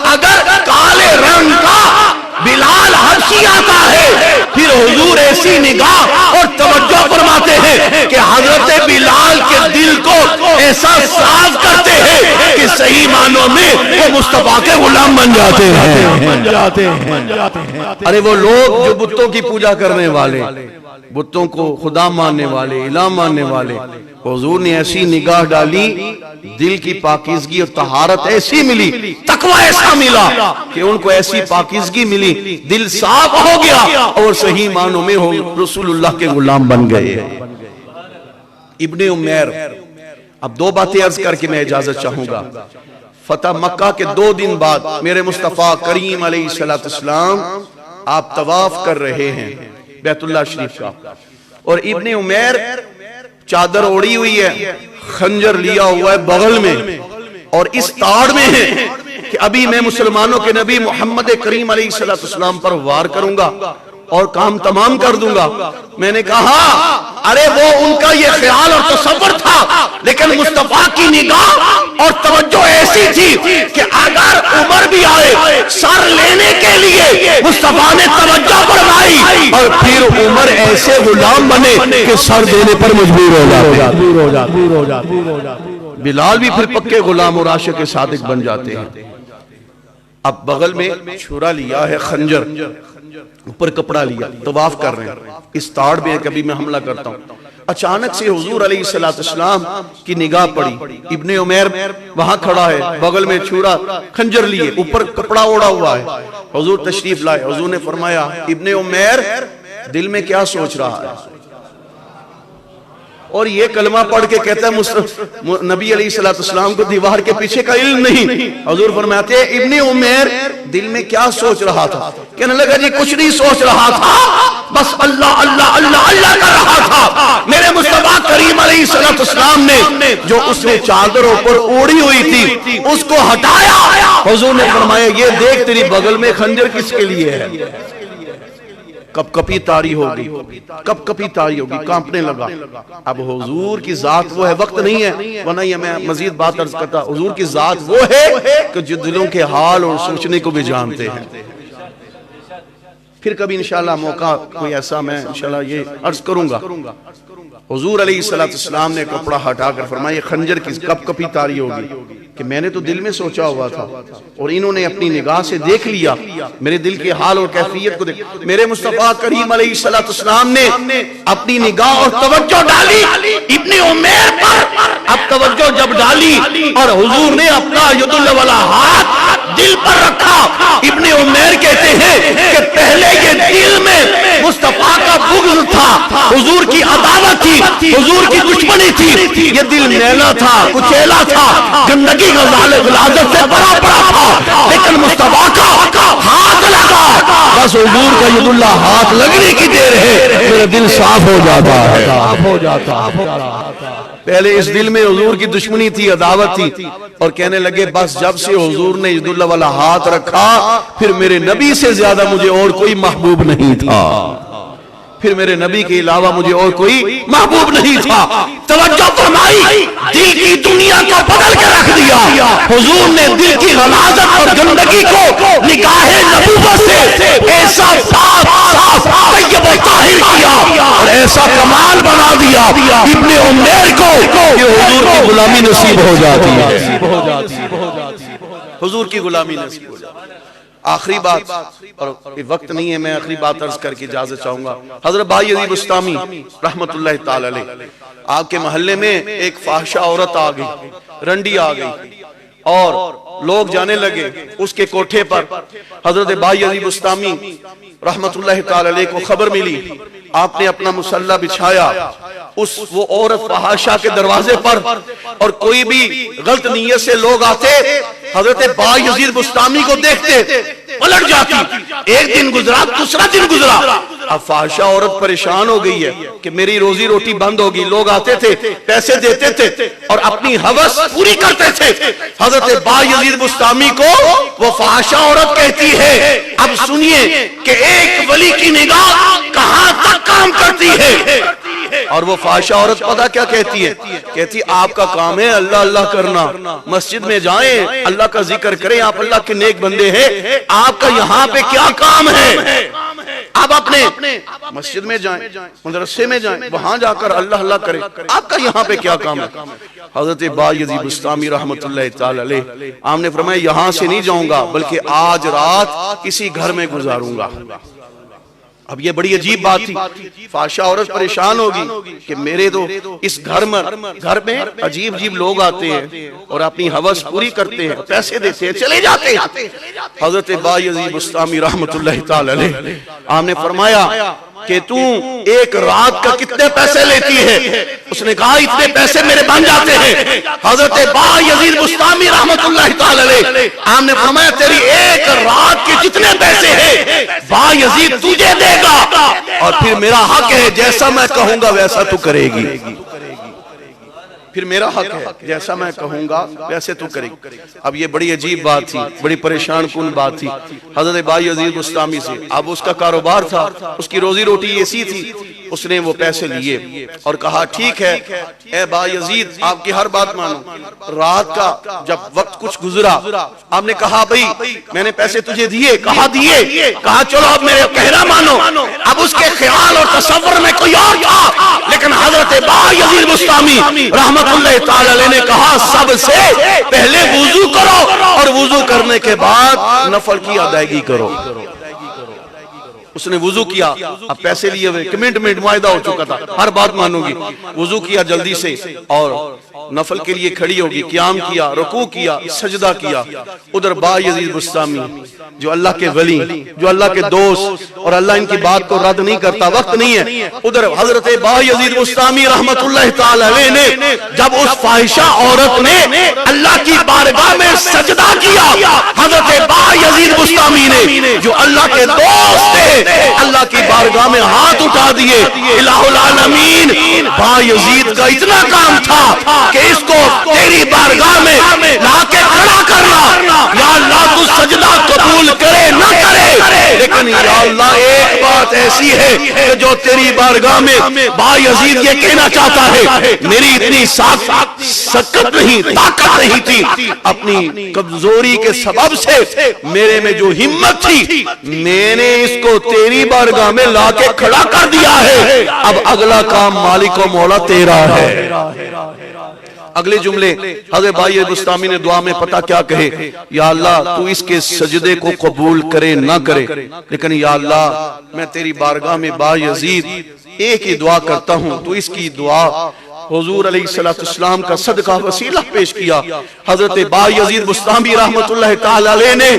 اگر کالے رنگ کا بلال حبشی آتا ہے پھر حضور ایسی نگاہ اور توجہ فرماتے ہیں کہ حضرت بلال کے دل کو ایسا صاف کرتے ہیں کہ صحیح معنوں میں وہ مصطفیٰ کے غلام بن جاتے ہیں. ارے وہ لوگ جو بتوں کی پوجا کرنے والے, بتوں کو خدا ماننے والے, الہ ماننے والے, حضور نے ایسی نگاہ ڈالی, دل کی پاکیزگی اور طہارت ایسی ملی, تقوی ایسا ملا کہ ان کو ایسی پاکیزگی ملی, دل صاف ہو گیا اور صحیح معنوں میں رسول اللہ کے غلام بن گئے. ابن عمیر, اب 2 باتیں عرض کر کے میں اجازت چاہوں گا. فتح مکہ کے 2 دن بعد میرے مصطفیٰ کریم علیہ السلام آپ طواف کر رہے ہیں بیت اللہ شریف کا, اور ابن عمیر چادر اوڑی ہوئی ہے, خنجر لیا ہوا ہے بغل میں, اور اس تاڑ میں ہے کہ ابھی میں مسلمانوں کے نبی محمد کریم علیہ السلام پر وار کروں گا اور کام تمام کر دوں گا. میں نے کہا ارے وہ ان کا یہ خیال اور تصور تھا, لیکن مصطفیٰ کی نگاہ اور توجہ ایسی تھی کہ اگر عمر بھی آئے سر لینے کے لیے مصطفیٰ نے توجہ فرمائی, اور پھر عمر ایسے غلام بنے کہ سر دینے پر مجبور ہو جاتے. بلال بھی پھر پکے غلام اور عاشق صادق بن جاتے ہیں. اب بغل میں چھرا لیا ہے، خنجر، اوپر کپڑا لیا، طواف کر رہے ہیں، اس تاڑ میں کبھی میں حملہ کرتا ہوں۔ اچانک سے حضور علیہ السلام کی نگاہ پڑی، ابن عمیر وہاں کھڑا ہے، بغل میں چھرا، خنجر لیے، اوپر کپڑا اوڑا ہوا ہے۔ حضور تشریف لائے، حضور نے فرمایا ابن عمیر دل میں کیا سوچ رہا ہے؟ اور یہ کلمہ پڑھ کے کہتا ہے نبی علیہ السلام کو دیوار کے پیچھے کا علم نہیں۔ حضور فرماتے ہیں ابن عمیر دل میں کیا سوچ رہا تھا؟ کہنے لگا جی کچھ نہیں سوچ رہا تھا، بس اللہ اللہ اللہ اللہ کر رہا تھا۔ میرے مصطفیٰ کریم علیہ السلام نے جو اس نے چادر اوپر اوڑی ہوئی تھی اس کو ہٹایا۔ حضور نے فرمایا یہ دیکھ تیری بغل میں خنجر کس کے لیے ہے؟ کپ کپی تاری ہوگی، کپ کپی تاری ہوگی، کانپنے لگا۔ اب حضور کی ذات وہ ہے، وقت نہیں ہے ورنہ یہ میں مزید بات عرض کرتا، حضور کی ذات وہ ہے کہ جو دلوں کے حال اور سوچنے کو بھی جانتے ہیں۔ پھر کبھی انشاءاللہ موقع کوئی ایسا میں انشاءاللہ یہ عرض کروں گا۔ حضور علیہ السلام نے کپڑا ہٹا کر فرمایا یہ خنجر کی کپ کپی تاری ہوگی، کہ میں نے تو دل میں سوچا ہوا تھا اور انہوں نے اپنی نگاہ سے دیکھ لیا، میرے دل کے حال اور کیفیت کو دیکھ۔ میرے مصطفیٰ کریم علیہ السلام نے اپنی نگاہ اور توجہ ڈالی ابن عمیر پر۔ اب توجہ جب ڈالی اور حضور نے اپنا ید اللہ والا ہاتھ دل پر رکھا، ابن عمیر کہتے ہیں کہ پہلے یہ دل میں مصطفیٰ کا بغض تھا، حضور کی عداوت تھی، حضور کی دشمنی تھی، یہ دل میلا تھا، کچیلا تھا، گندگی غلازت سے بڑا بڑا تھا، لیکن مصطفیٰ کا ہاتھ لگا، بس حضور کا ید اللہ ہاتھ لگنے کی دیر ہے میرا دل صاف ہو جاتا ہے۔ پہلے اس دل میں حضور کی دشمنی تھی، عداوت تھی، اور کہنے لگے بس جب سے حضور نے ید اللہ والا ہاتھ رکھا پھر میرے نبی سے زیادہ مجھے اور کوئی محبوب نہیں تھا، پھر میرے نبی کے علاوہ مجھے اور کوئی محبوب نہیں تھا۔ توجہ فرمائی، دل کی دنیا کو بدل کے رکھ دیا۔ حضور نے دل کی غلاظت اور گندگی کو نگاہ نبوت سے ایسا پاک صاف طیب و طاہر کیا اور ایسا کمال بنا دیا ابن عمیر کو کہ حضور کی غلامی نصیب ہو جاتی ہے، حضور کی غلامی نصیب ہو جاتی ہے۔ آخری بات، اور وقت نہیں ہے، میں آخری بات عرض کر کے اجازت چاہوں گا۔ حضرت بایزید بسطامی رحمت اللہ تعالی علیہ، آپ کے محلے میں ایک فاحشہ عورت آ گئی، رنڈی آ گئی، اور لوگ جانے لگے اس کے کوٹھے پر۔ حضرت بایزید بسطامی رحمت اللہ تعالی علیہ کو خبر ملی، آپ نے اپنا مصلی بچھایا، وہ عورت فحاشہ کے دروازے پر، اور کوئی بھی غلط نیت سے لوگ آتے حضرت بایزید بسطامی کو دیکھتے پلٹ جاتی۔ ایک دن گزرا، دوسرا دن گزرا، اب فحاشہ عورت پریشان ہو گئی ہے کہ میری روزی روٹی بند ہوگی۔ لوگ آتے تھے، پیسے دیتے تھے اور اپنی ہوس پوری کرتے تھے۔ حضرت بایزید بسطامی کو وہ فحاشہ عورت کہتی ہے اب سنیے کہ ایک ولی کی نگاہ کہاں تک کام کرتی ہے۔ اور وہ فحاشہ عورت پتہ کیا کہتی ہے؟ کہتی آپ کا کام ہے اللہ اللہ کرنا، مسجد میں جائیں اللہ کا ذکر کریں، آپ اللہ کے نیک بندے ہیں، آپ کا یہاں پہ کیا کام ہے؟ آپ اپنے مسجد میں جائیں، مدرسے میں جائیں، وہاں جا کر اللہ اللہ کریں، آپ کا یہاں پہ کیا کام ہے؟ حضرت بایزید بسطامی رحمت اللہ تعالی علیہ آپ نے فرمایا یہاں سے نہیں جاؤں گا بلکہ آج رات کسی گھر میں گزاروں گا۔ اب یہ بڑی عجیب بات تھی، فحاشہ عورت پریشان ہوگی کہ میرے تو اس گھر میں عجیب عجیب لوگ آتے ہیں اور اپنی ہوس پوری کرتے ہیں، پیسے دیتے ہیں، چلے جاتے ہیں۔ حضرت بایزید بسطامی رحمت اللہ تعالی علیہ آپ نے فرمایا کہ تو ایک رات کا کتنے پیسے لیتی ہے؟ اس نے کہا اتنے پیسے میرے بن جاتے ہیں۔ حضرت بایزید بسطامی رحمت اللہ تعالی علیہ آپ نے فرمایا تیری ایک رات کے جتنے پیسے ہیں بایزید تجھے دے گا، اور پھر میرا حق ہے جیسا میں کہوں گا ویسا تو کرے گی، پھر میرا حق ہے جیسا میں کہوں گا ویسے تو کرے گی۔ اب یہ بڑی عجیب بات تھی، بڑی پریشان کن بات تھی حضرت بایزید بسطامی سے۔ اب اس کا کاروبار تھا، اس کی روزی روٹی ایسی تھی، اس نے وہ پیسے لیے اور کہا ٹھیک ہے اے بایزید آپ کی ہر بات مانو۔ رات کا جب وقت کچھ گزرا آپ نے کہا بھئی میں نے پیسے تجھے دیے، کہا دیے، کہا چلو اب میرے کہنا مانو۔ اب اس کے خیال اور تصور میں کوئی اور تھا، لیکن حضرت بایزید بسطامی رحمت رحمت اللہ تعالی علیہ نے کہا سب سے پہلے وضو کرو اور وضو کرنے کے بعد نفل کی ادائیگی کرو. اس نے وضو کیا, اب پیسے لیے ہوئے, کمنٹ معاہدہ ہو چکا تھا, ہر بات مانوں گی. وضو کیا جلدی سے اور نفل کے لیے کھڑی ہوگی, قیام کیا, رکوع کیا, سجدہ کیا. ادھر با یزید بسطامی جو اللہ کے ولی, جو اللہ کے دوست, اور اللہ ان کی بات کو رد نہیں کرتا, وقت نہیں ہے. ادھر حضرت با یزید بسطامی رحمت اللہ تعالی علیہ نے جب اس فاحشہ عورت نے اللہ کی بارگاہ میں سجدہ کیا, حضرت با یزید بسطامی نے جو اللہ کے دوست تھے اللہ کی بارگاہ میں ہاتھ اٹھا دیے. الہ العالمین, با یزید کا اتنا کام تھا کہ اس کو تیری بارگاہ میں لا کے کھڑا کرنا. یا اللہ تو سجدہ قبول کرے نہ کرے, لیکن یا اللہ ایک بات ایسی ہے کہ جو تیری بارگاہ میں با یزید یہ کہنا چاہتا ہے, میری اتنی سکت نہیں, طاقت نہیں تھی, اپنی کمزوری کے سبب سے میرے میں جو ہمت تھی میں نے اس کو تیری بارگاہ میں لا کے کھڑا کر دیا ہے. اب اگلا کام مالک و مولا تیرا ہے. اگلے جملے حضرت بائی بسطامی نے دعا میں پتہ کیا کہے, یا اللہ تو اس کے سجدے کو قبول کرے نہ کرے, لیکن یا اللہ میں تیری بارگاہ میں با یزید ایک ہی دعا کرتا ہوں, تو اس کی دعا حضور علیہ السلام کا صدقہ وسیلہ پیش کیا. حضرت با یزید بسطامی رحمت اللہ تعالی علیہ نے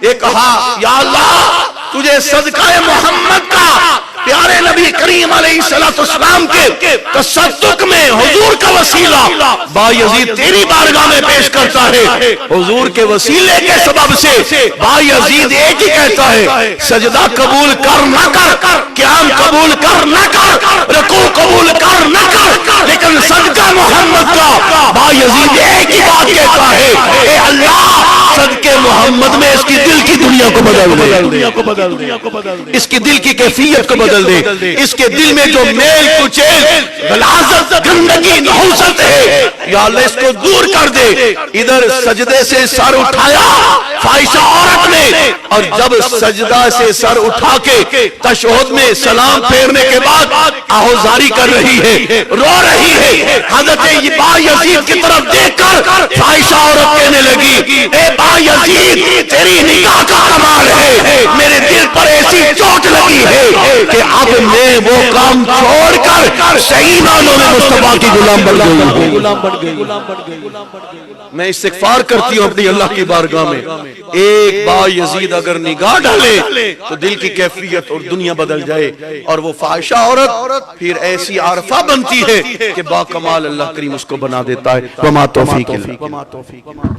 یہ کہا, یا اللہ تجھے صدقہ محمد کا, پیارے نبی کریم علیہ السلام کے تصدق میں حضور کا وسیلہ با یزید تیری بارگاہ میں پیش کرتا ہے. حضور کے وسیلے کے سبب سے با یزید ایک ہی کہتا ہے, سجدہ قبول کر نہ کر, قیام قبول کر نہ کر, رکوع قبول کر نہ کر, لیکن صدقہ محمد کا با یزید ایک ہی بات کہتا ہے, اے اللہ صدقے محمد میں اس کی دل کی دنیا کو بدل دے, اس کی دل کی کیفیت کو بدل دے, اس کے دل میں جو میل کچیل غلاظت گندگی نحوست ہے یا اللہ اس کو دور کر دے. ادھر سجدے سے سر اٹھایا فاحشہ عورت نے, اور جب سجدہ سے سر اٹھا کے تشہد میں سلام پھیرنے کے بعد آہوزاری کر رہی ہے, رو رہی ہے, حضرت با یزید کی طرف دیکھ کر فاحشہ عورت کہنے لگی, اے با یزید تیری نگاہ کا کمال ہے, میرے دل پر ایسی چوٹ لگی ہے کہ اب میں وہ کام چھوڑ کر صحیح معنوں میں مصطفیٰ کی غلام بن گئی. میں استغفار کرتی ہوں اپنی اللہ کی بارگاہ میں, ایک با یزید اگر نگاہ ڈالے تو دل کی کیفیت اور دنیا بدل جائے, اور وہ فاحشہ عورت پھر ایسی عارفہ بنتی ہے کہ با کمال اللہ کریم اس کو بنا دیتا ہے. وما توفیق